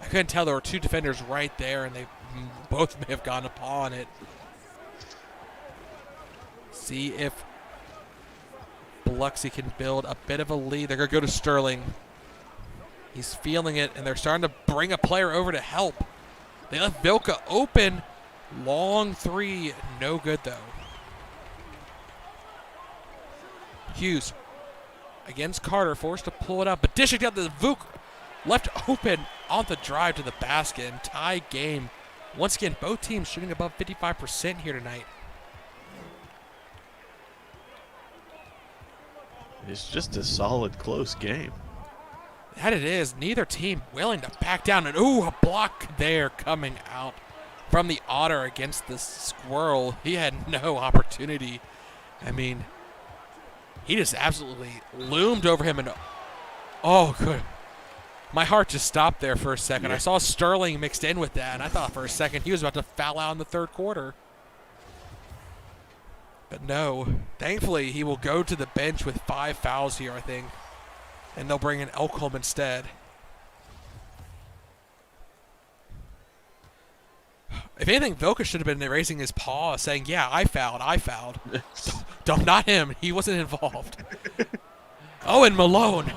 couldn't tell. There were 2 defenders right there, and they both may have gone upon it. See if Biloxi can build a bit of a lead. They're going to go to Sterling. He's feeling it, and they're starting to bring a player over to help. They left Vilka open. Long 3. No good, though. Hughes against Carter, forced to pull it up, but dishing down the Vuk. Left open on the drive to the basket, and tie game. Once again, both teams shooting above 55% here tonight. It's just a solid, close game. That it is. Neither team willing to back down. And ooh, a block there coming out from the Otter against the Squirrel. He had no opportunity. I mean, he just absolutely loomed over him. And oh, good. My heart just stopped there for a second. Yeah. I saw Sterling mixed in with that, and I thought for a second he was about to foul out in the third quarter. But no. Thankfully, he will go to the bench with 5 fouls here, I think. And they'll bring in Elkholm instead. If anything, Vilka should have been raising his paw, saying, yeah, I fouled. Not him. He wasn't involved. Oh, and Malone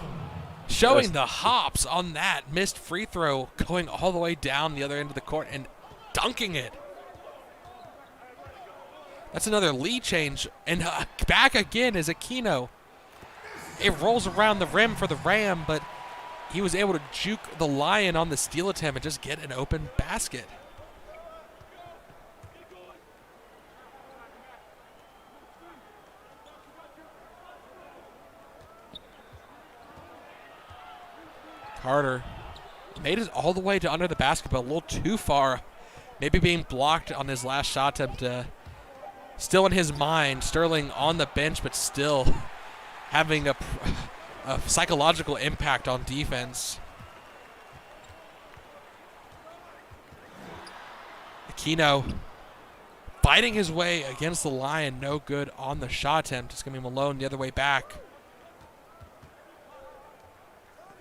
showing the hops on that missed free throw, going all the way down the other end of the court and dunking it. That's another lead change. And back again is Aquino. It rolls around the rim for the Ram, but he was able to juke the Lion on the steal attempt and just get an open basket. Carter made it all the way to under the basket, but a little too far. Maybe being blocked on his last shot attempt. Still in his mind, Sterling on the bench, but still having a psychological impact on defense. Aquino fighting his way against the Lion. No good on the shot attempt. It's going to be Malone the other way back.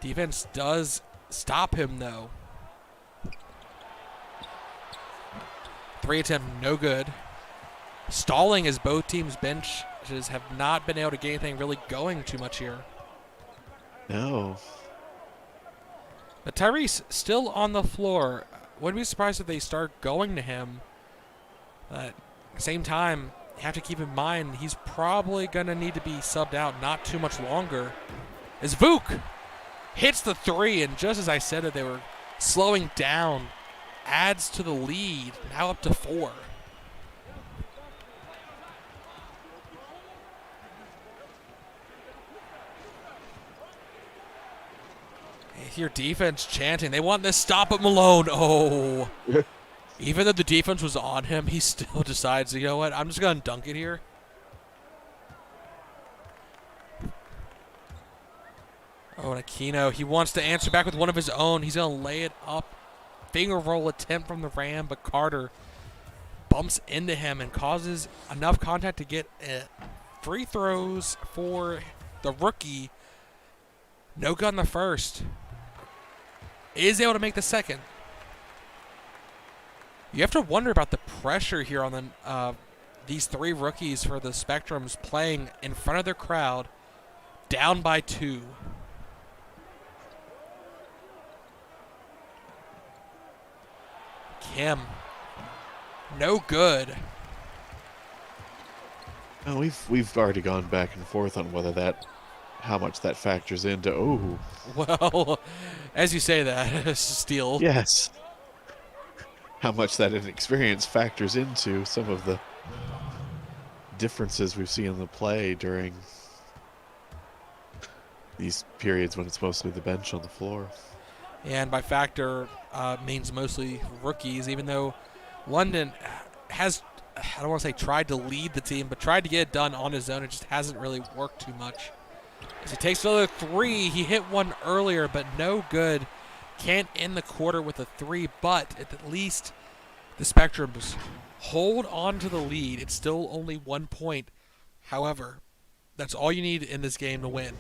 Defense does stop him, though. 3 attempt, no good. Stalling as both teams' benches have not been able to get anything really going too much here. No. But Tyrese still on the floor. Wouldn't be surprised if they start going to him. But at the same time, you have to keep in mind he's probably going to need to be subbed out not too much longer. As Vuk hits the 3, and just as I said it, they were slowing down. Adds to the lead, now up to 4. You hear defense chanting. They want this stop at Malone. Oh. Even though the defense was on him, he still decides, you know what, I'm just going to dunk it here. Oh, and Aquino, he wants to answer back with one of his own. He's going to lay it up. Finger roll attempt from the Ram, but Carter bumps into him and causes enough contact to get free throws for the rookie. No good on the first. Is able to make the second. You have to wonder about the pressure here on the these 3 rookies for the Spectrums playing in front of their crowd, down by 2. Kim, no good. No, we've already gone back and forth on whether that how much that factors into. Oh, Well, as you say that, steal. yes. How much that inexperience factors into some of the differences we've seen in the play during these periods when it's mostly the bench on the floor. And by factor means mostly rookies, even though London has, I don't want to say tried to lead the team, but tried to get it done on his own. It just hasn't really worked too much. As he takes another three, he hit one earlier, but no good. Can't end the quarter with a three, but at least the Spectrums hold on to the lead. It's still only 1 point. However, that's all you need in this game to win.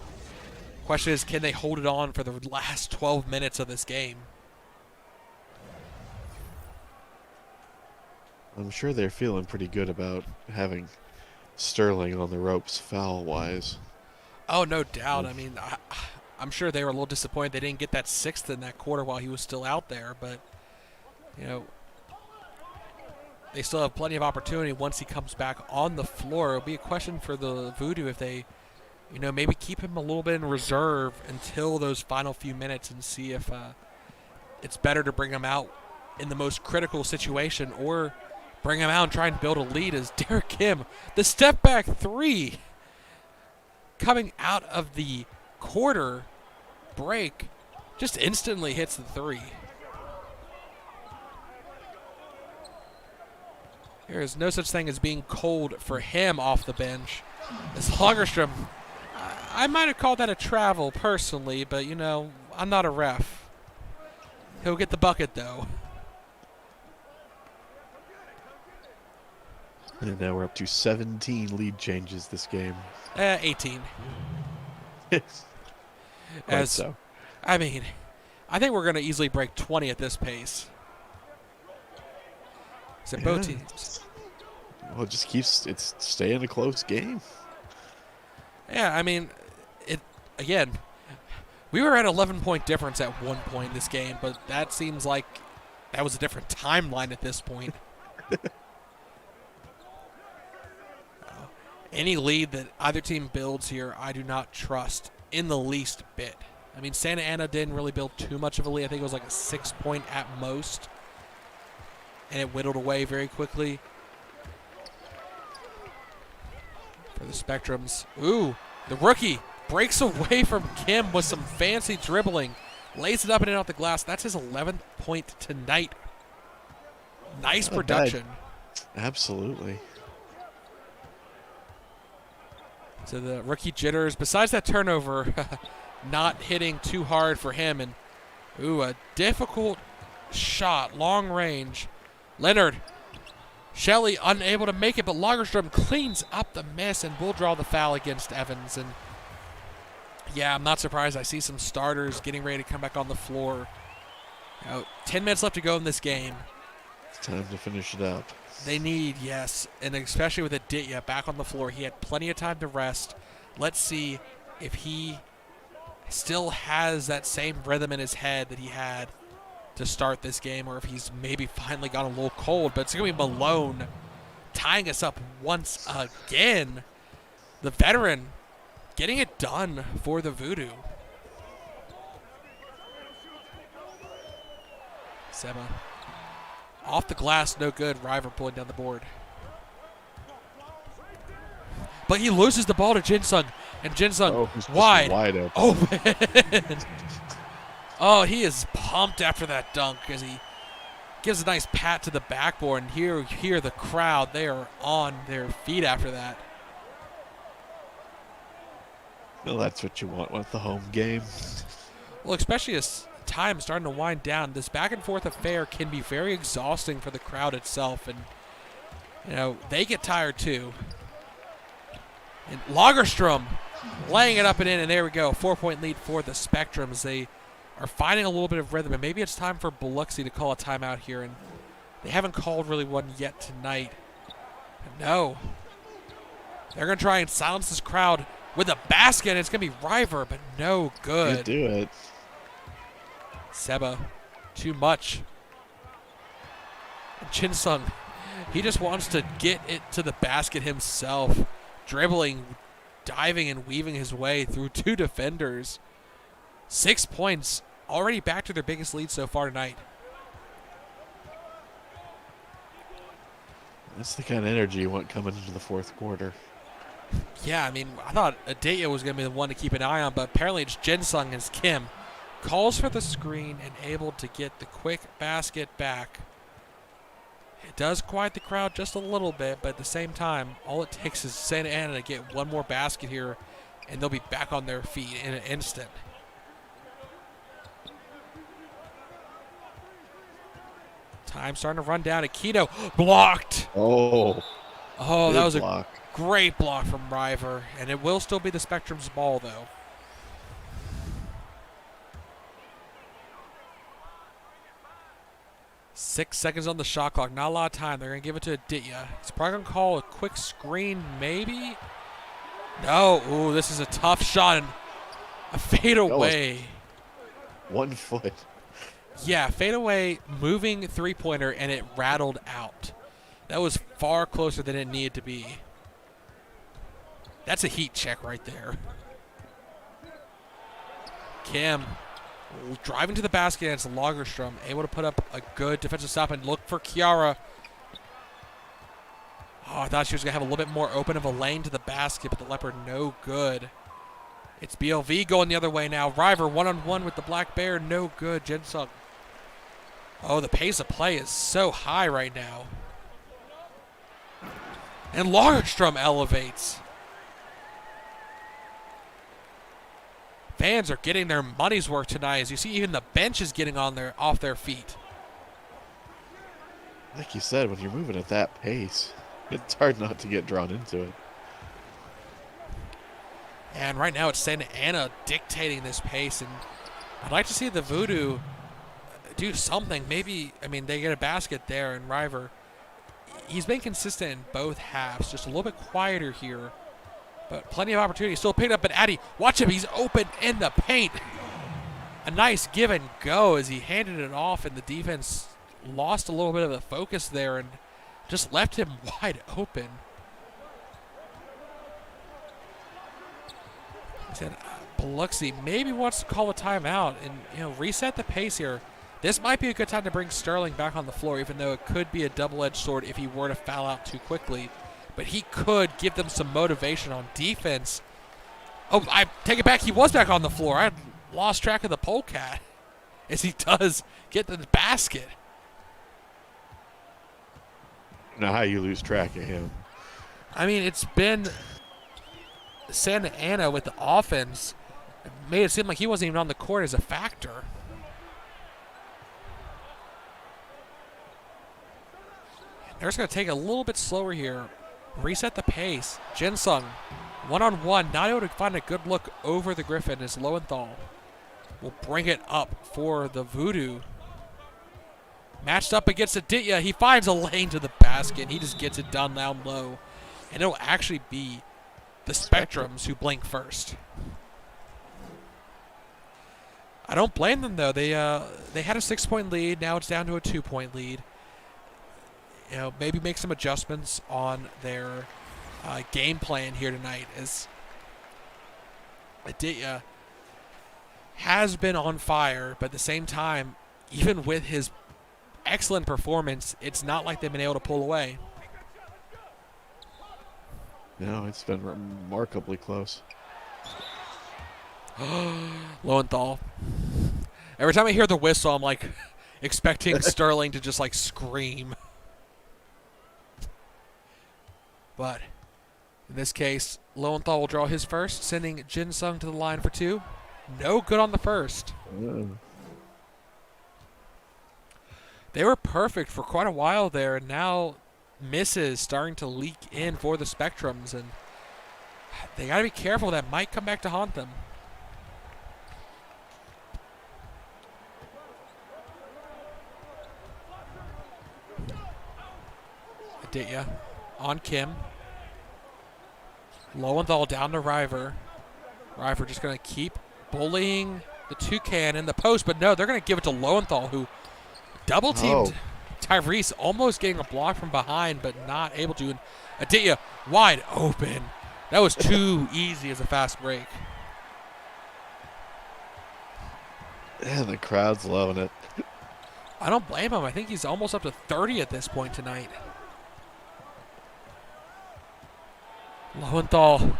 Question is, can they hold it on for the last 12 minutes of this game? I'm sure they're feeling pretty good about having Sterling on the ropes foul-wise. Oh, no doubt. I mean, I'm sure they were a little disappointed they didn't get that sixth in that quarter while he was still out there. But, you know, they still have plenty of opportunity once he comes back on the floor. It'll be a question for the Voodoo if they, you know, maybe keep him a little bit in reserve until those final few minutes and see if it's better to bring him out in the most critical situation or bring him out and try and build a lead. As Derek Kim, the step back three coming out of the quarter break, just instantly hits the three. There is no such thing as being cold for him off the bench. As Lagerstrom, I might have called that a travel personally, but, you know, I'm not a ref. He'll get the bucket, though. And now we're up to 17 lead changes this game. 18. Quite so. I mean, I think we're going to easily break 20 at this pace. So both teams. Well, it just keeps it's staying a close game. Yeah, I mean, again, we were at 11-point difference at one point in this game, but that seems like that was a different timeline at this point. Any lead that either team builds here, I do not trust in the least bit. I mean, Santa Ana didn't really build too much of a lead. I think it was like a 6-point at most, and it whittled away very quickly. For the Spectrums. Ooh, the rookie breaks away from Kim with some fancy dribbling. Lays it up and in off the glass. That's his 11th point tonight. Nice production. Absolutely. So the rookie jitters. Besides that turnover, not hitting too hard for him. And, ooh, a difficult shot, long range. Leonard. Shelley unable to make it, but Lagerstrom cleans up the miss and will draw the foul against Evans. And, yeah, I'm not surprised. I see some starters getting ready to come back on the floor. 10 minutes left to go in this game. It's time to finish it up. They need, yes, and especially with Aditya back on the floor. He had plenty of time to rest. Let's see if he still has that same rhythm in his head that he had to start this game, or if he's maybe finally gone a little cold. But it's going to be Malone tying us up once again. The veteran getting it done for the Voodoo. Seba. Off the glass, no good. River pulling down the board. But he loses the ball to Jinsung. And Jinsung wide open. Oh, he is pumped after that dunk as he gives a nice pat to the backboard. And here the crowd, they are on their feet after that. Well, that's what you want with the home game. Well, especially as time starting to wind down, this back and forth affair can be very exhausting for the crowd itself, and you know they get tired too. And Lagerstrom laying it up and in, and there we go, 4-point lead for the Spectrums. They are finding a little bit of rhythm, and maybe it's time for Biloxi to call a timeout here, and they haven't called really one yet tonight. But no, they're going to try and silence this crowd with a basket, and it's going to be River, but no good. Can't do it. Seba, too much. And Chinsung, he just wants to get it to the basket himself. Dribbling diving and weaving his way through 2 defenders. 6 points, already back to their biggest lead so far tonight. That's the kind of energy you want coming into the fourth quarter. Yeah, I mean, I thought Aditya was going to be the one to keep an eye on, but apparently it's Jinsung as Kim calls for the screen and able to get the quick basket back. It does quiet the crowd just a little bit, but at the same time, all it takes is Santa Ana to get one more basket here, and they'll be back on their feet in an instant. Time starting to run down. Akito blocked. Oh, That was block. a great block from River, and it will still be the Spectrum's ball, though. Six seconds on the shot clock. Not a lot of time. They're going to give it to Aditya. He's probably going to call a quick screen, maybe? No. Ooh, this is a tough shot and a fadeaway. 1 foot. Yeah, fadeaway, moving three-pointer, and it rattled out. That was far closer than it needed to be. That's a heat check right there. Kim driving to the basket, and it's Lagerstrom able to put up a good defensive stop and look for Kiara. Oh, I thought she was going to have a little bit more open of a lane to the basket, but the Leopard no good. It's BLV going the other way now. River one-on-one with the Black Bear, no good. Jinsung. Oh, the pace of play is so high right now. And Lagerstrom elevates. Fans are getting their money's worth tonight. As you see, even the bench is getting off their feet. Like you said, when you're moving at that pace, it's hard not to get drawn into it. And right now it's Santa Ana dictating this pace. And I'd like to see the Voodoo do something. Maybe, I mean, they get a basket there, and River, he's been consistent in both halves. Just a little bit quieter here. But plenty of opportunity. Still picked up, but Addy, watch him. He's open in the paint. A nice give and go as he handed it off, and the defense lost a little bit of the focus there and just left him wide open. He said, Biloxi maybe wants to call a timeout and reset the pace here. This might be a good time to bring Sterling back on the floor, even though it could be a double-edged sword if he were to foul out too quickly. But he could give them some motivation on defense. Oh, I take it back. He was back on the floor. I had lost track of the polecat as he does get to the basket. Now, how you lose track of him? I mean, it's been Santa Ana with the offense. It made it seem like he wasn't even on the court as a factor. They're just going to take it a little bit slower here. Reset the pace. Jinsung, one-on-one, not able to find a good look over the Griffin as Lowenthal will bring it up for the Voodoo. Matched up against Aditya. He finds a lane to the basket. He just gets it done down low. And it'll actually be the Spectrums who blink first. I don't blame them, though. They had a 6-point lead. Now it's down to a 2-point lead. Maybe make some adjustments on their game plan here tonight, as Aditya has been on fire, but at the same time, even with his excellent performance, it's not like they've been able to pull away. No, it's been remarkably close. Lowenthal. Every time I hear the whistle, I'm like expecting Sterling to just like scream. But in this case, Lowenthal will draw his first, sending Jinsung to the line for 2. No good on the first. They were perfect for quite a while there, and now misses starting to leak in for the Spectrums, and they got to be careful. That might come back to haunt them. Aditya on Kim. Lowenthal down to River. River just going to keep bullying the Toucan in the post, but no, they're going to give it to Lowenthal, who double-teamed Tyrese, almost getting a block from behind, but not able to. And Aditya wide open. That was too easy as a fast break. And the crowd's loving it. I don't blame him. I think he's almost up to 30 at this point tonight. Lowenthal.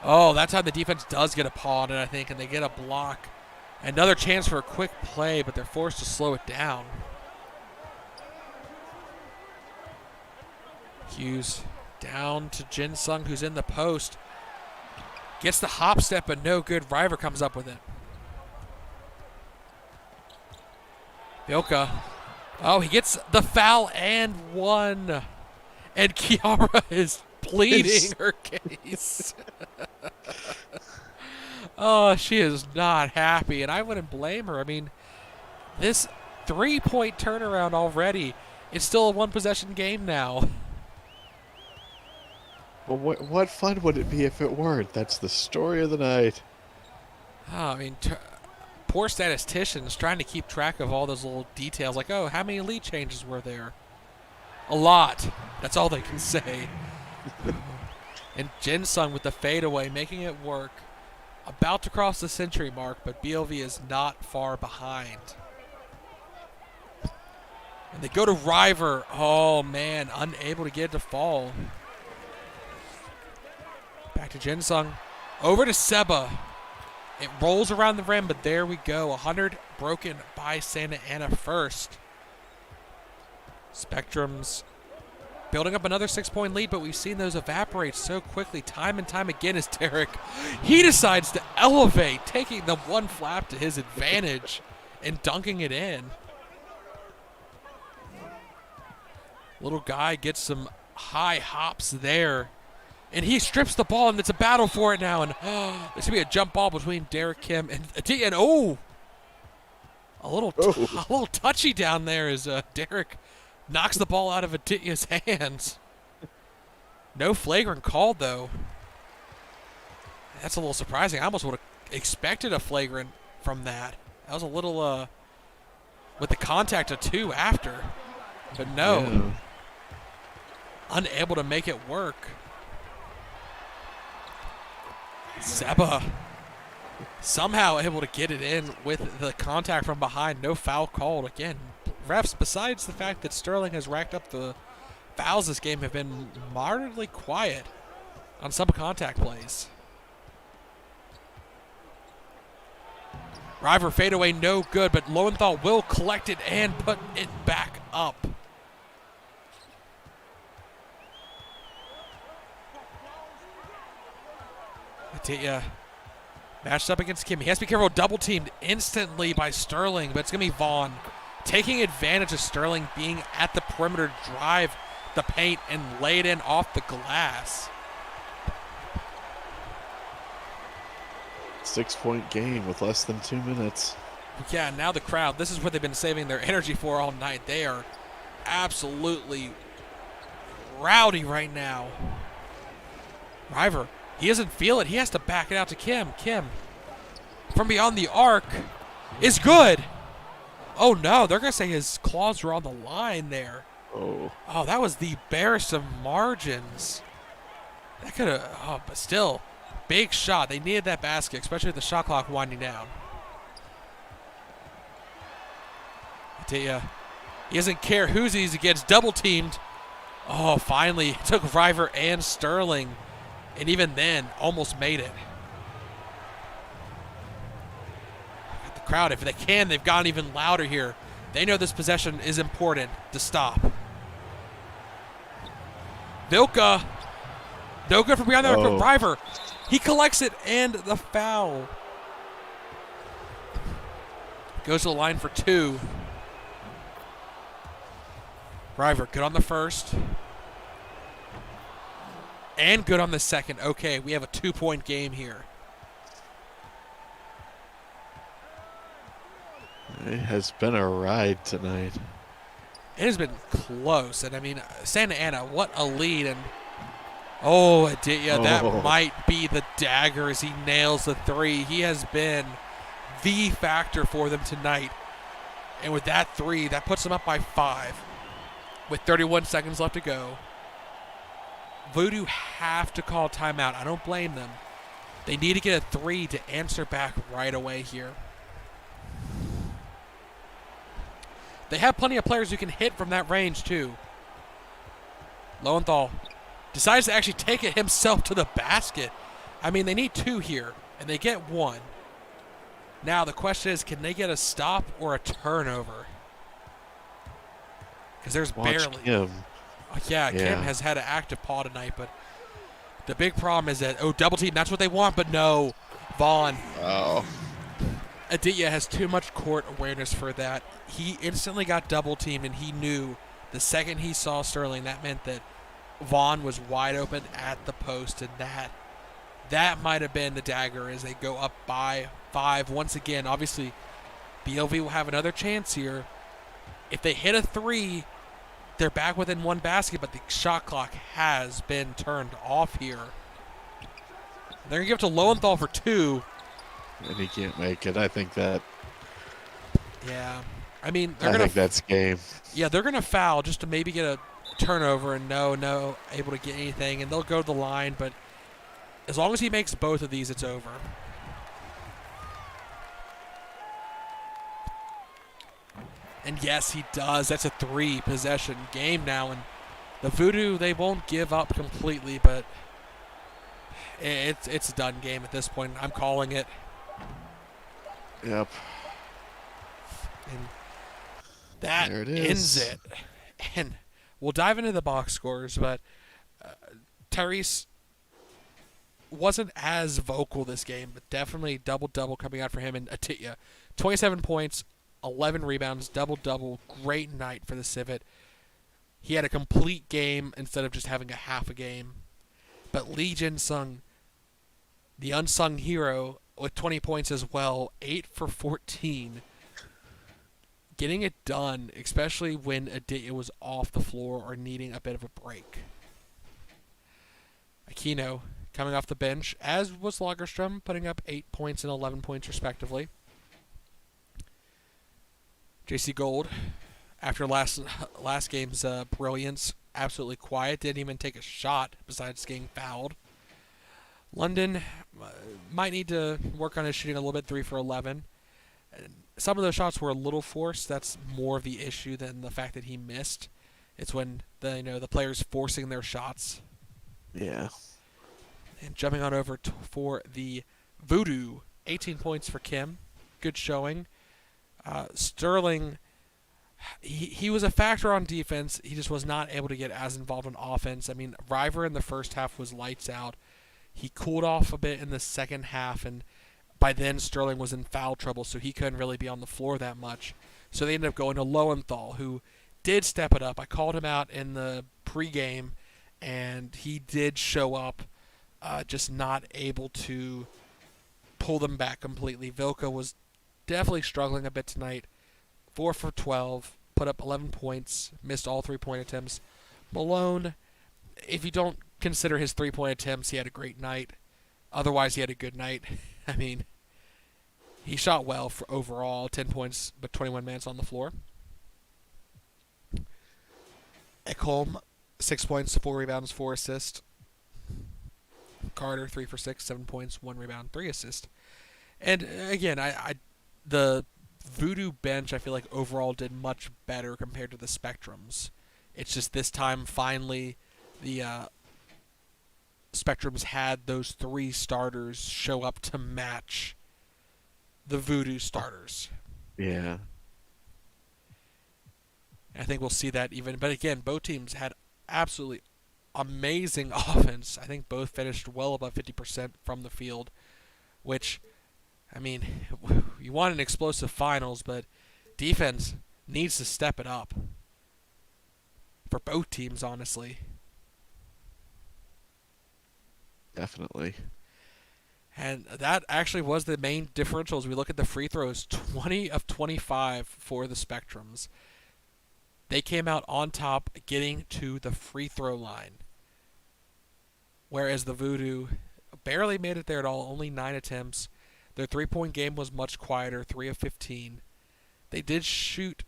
Oh, that time the defense does get a paw on it, I think, and they get a block. Another chance for a quick play, but they're forced to slow it down. Hughes down to Jin Sung, who's in the post. Gets the hop step, but no good. River comes up with it. Vilka. Oh, he gets the foul and one. And Kiara is pleading her case. Oh, she is not happy, and I wouldn't blame her. I mean, this 3-point turnaround already. It's still a one-possession game now. Well, what fun would it be if it weren't? That's the story of the night. Oh, I mean, poor statisticians trying to keep track of all those little details, like, oh, how many lead changes were there? A lot. That's all they can say. And Jin Sung with the fadeaway, making it work. About to cross the century mark, but BLV is not far behind. And they go to River. Oh, man, unable to get it to fall. Back to Jin Sung. Over to Seba. It rolls around the rim, but there we go. 100 broken by Santa Ana first. Spectrum's building up another 6-point lead, but we've seen those evaporate so quickly time and time again as Derek. He decides to elevate, taking the one flap to his advantage and dunking it in. Little guy gets some high hops there. And he strips the ball, and it's a battle for it now. And it's going to be a jump ball between Derek Kim and Aditya. And a little touchy down there as Derek knocks the ball out of Aditya's hands. No flagrant called, though. That's a little surprising. I almost would have expected a flagrant from that. That was a little, with the contact of 2 after. But no. Yeah. Unable to make it work. Seba somehow able to get it in with the contact from behind. No foul called. Again, refs, besides the fact that Sterling has racked up the fouls this game, have been moderately quiet on some contact plays. River fadeaway, no good, but Lowenthal will collect it and put it back up. Aditya matched up against Kim. He has to be careful. Double teamed instantly by Sterling, but it's going to be Vaughn taking advantage of Sterling being at the perimeter, drive the paint and lay it in off the glass. 6-point game with less than 2 minutes. Yeah, now the crowd, this is what they've been saving their energy for all night. They are absolutely rowdy right now. River, he doesn't feel it. He has to back it out to Kim. Kim, from beyond the arc, is good. Oh, no, they're going to say his claws were on the line there. Oh, that was the barest of margins. That could have, but still, big shot. They needed that basket, especially with the shot clock winding down. Aditya, he doesn't care who's he's against. Double teamed. Oh, finally, took River and Sterling. And even then, almost made it. The crowd, if they can, they've gotten even louder here. They know this possession is important to stop. Vilka, no good from beyond the arc, but River, he collects it and the foul. Goes to the line for 2. River, good on the first. And good on the second. Okay, we have a 2-point game here. it has been a ride tonight. It has been close. And, I mean, Santa Ana, what a lead. And, Aditya, that might be the dagger as he nails the 3. He has been the factor for them tonight. And with that 3, that puts them up by 5 with 31 seconds left to go. Voodoo have to call timeout. I don't blame them. They need to get a 3 to answer back right away here. They have plenty of players who can hit from that range, too. Lowenthal decides to actually take it himself to the basket. I mean, they need 2 here, and they get 1. Now, the question is, can they get a stop or a turnover? Because there's barely... Kim. Yeah, Kim has had an active paw tonight, but the big problem is that, double team, that's what they want, but no. Vaughn. Oh. Aditya has too much court awareness for that. He instantly got double teamed, and he knew the second he saw Sterling, that meant that Vaughn was wide open at the post, and that might have been the dagger as they go up by 5 once again. Obviously, BLV will have another chance here. If they hit a 3, they're back within 1 basket, but the shot clock has been turned off here. They're going to give it to Lowenthal for 2. And he can't make it. I think that... Yeah. I mean, I think that's game. Yeah, they're going to foul just to maybe get a turnover and no able to get anything, and they'll go to the line, but as long as he makes both of these, it's over. And yes, he does. That's a 3-possession game now, and the Voodoo, they won't give up completely, but it's a done game at this point. I'm calling it. Yep. And that ends it. And we'll dive into the box scores, but Tyrese wasn't as vocal this game, but definitely double-double coming out for him. And Aditya, 27 points, 11 rebounds, double-double. Great night for the Civet. He had a complete game instead of just having a half a game. But Lee Jin-sung, the unsung hero, with 20 points as well, 8 for 14. Getting it done, especially when Aditya was off the floor or needing a bit of a break. Aquino coming off the bench, as was Lagerstrom, putting up 8 points and 11 points respectively. JC Gold, after last game's brilliance, absolutely quiet, didn't even take a shot besides getting fouled. London might need to work on his shooting a little bit, 3 for 11. Some of those shots were a little forced. That's more of the issue than the fact that he missed. It's when the players forcing their shots. Yeah. And jumping on over for the Voodoo, 18 points for Kim. Good showing. Sterling, he was a factor on defense. He just was not able to get as involved on offense. I mean, River in the first half was lights out. He cooled off a bit in the second half, and by then Sterling was in foul trouble, so he couldn't really be on the floor that much. So they ended up going to Lowenthal, who did step it up. I called him out in the pregame, and he did show up, just not able to pull them back completely. Vilka was definitely struggling a bit tonight. 4 for 12, put up 11 points, missed all 3-point attempts. Malone, if you don't consider his 3-point attempts, he had a great night. Otherwise, he had a good night. I mean, he shot well for overall, 10 points, but 21 minutes on the floor. Ekholm, 6 points, 4 rebounds, 4 assists. Carter, 3 for 6, 7 points, 1 rebound, 3 assists. And again, the Voodoo bench, I feel like overall did much better compared to the Spectrums. It's just this time, finally, the Spectrums had those 3 starters show up to match the Voodoo starters. Yeah. I think we'll see that even. But again, both teams had absolutely amazing offense. I think both finished well above 50% from the field, which, I mean, you want an explosive finals, but defense needs to step it up for both teams, honestly. Definitely. And that actually was the main differential as we look at the free throws. 20 of 25 for the Spectrums. They came out on top getting to the free throw line. Whereas the Voodoo barely made it there at all, only 9 attempts. Their 3-point game was much quieter, 3 of 15. They did shoot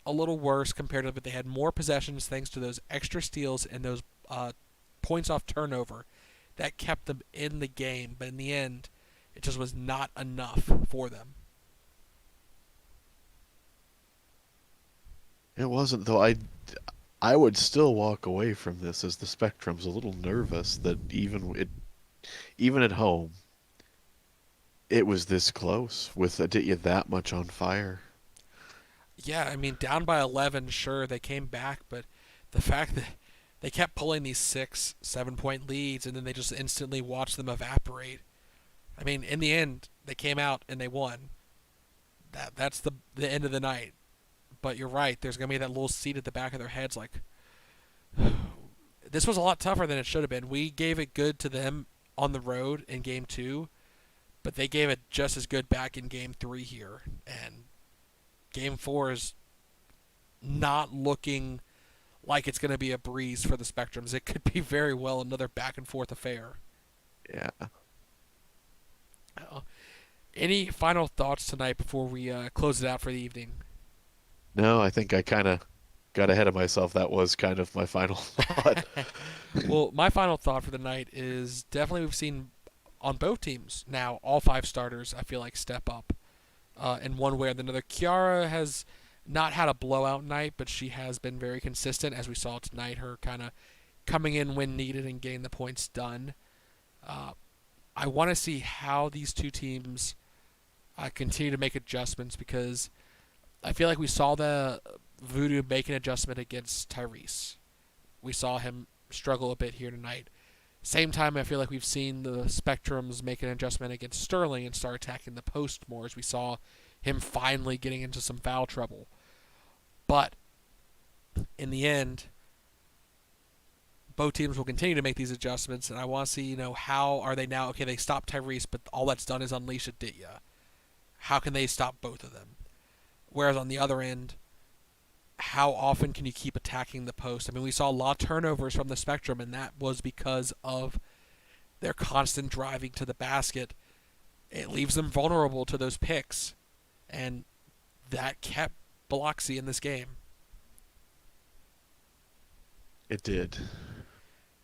a little worse compared to, but they had more possessions thanks to those extra steals and those points off turnover that kept them in the game, but in the end, it just was not enough for them. It wasn't though. I would still walk away from this as the Spectrum's a little nervous that even at home it was this close with Aditya that much on fire. Yeah, I mean, down by 11, sure, they came back, but the fact that they kept pulling these 6, 7 point leads and then they just instantly watched them evaporate. I mean, in the end, they came out and they won. That's the end of the night. But you're right. There's gonna be that little seat at the back of their heads, like this was a lot tougher than it should have been. We gave it good to them on the road in game 2, but they gave it just as good back in game 3 here. And game 4 is not looking like it's going to be a breeze for the Spectrums. It could be very well another back and forth affair. Yeah. Uh, any final thoughts tonight before we close it out for the evening? No, I think I kind of got ahead of myself. That was kind of my final thought. Well, my final thought for the night is definitely we've seen on both teams now all 5 starters, I feel like, step up in one way or another. Kiara has not had a blowout night, but she has been very consistent, as we saw tonight, her kind of coming in when needed and getting the points done. I want to see how these two teams continue to make adjustments, because I feel like we saw the Voodoo make an adjustment against Tyrese. We saw him struggle a bit here tonight. Same time, I feel like we've seen the Spectrums make an adjustment against Sterling and start attacking the post more, as we saw him finally getting into some foul trouble. But in the end, both teams will continue to make these adjustments, and I want to see, how are they now? Okay, they stopped Tyrese, but all that's done is unleash Aditya. How can they stop both of them? Whereas on the other end, how often can you keep attacking the post? I mean, we saw a lot of turnovers from the Spectrum, and that was because of their constant driving to the basket. It leaves them vulnerable to those picks, and that kept Biloxi in this game. It did.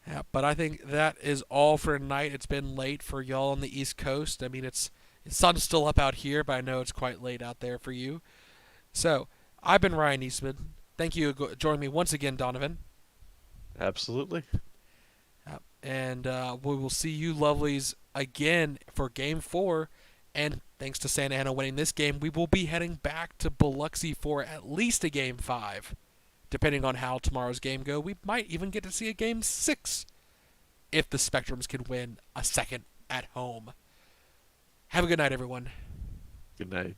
Yeah, but I think that is all for tonight. It's been late for y'all on the East Coast. I mean, the sun's still up out here, but I know it's quite late out there for you. So, I've been Ryan Eastman. Thank you for joining me once again, Donovan. Absolutely. And we will see you lovelies again for Game 4. And thanks to Santa Ana winning this game, we will be heading back to Biloxi for at least a Game 5. Depending on how tomorrow's game go, we might even get to see a Game 6 if the Spectrums can win a second at home. Have a good night, everyone. Good night.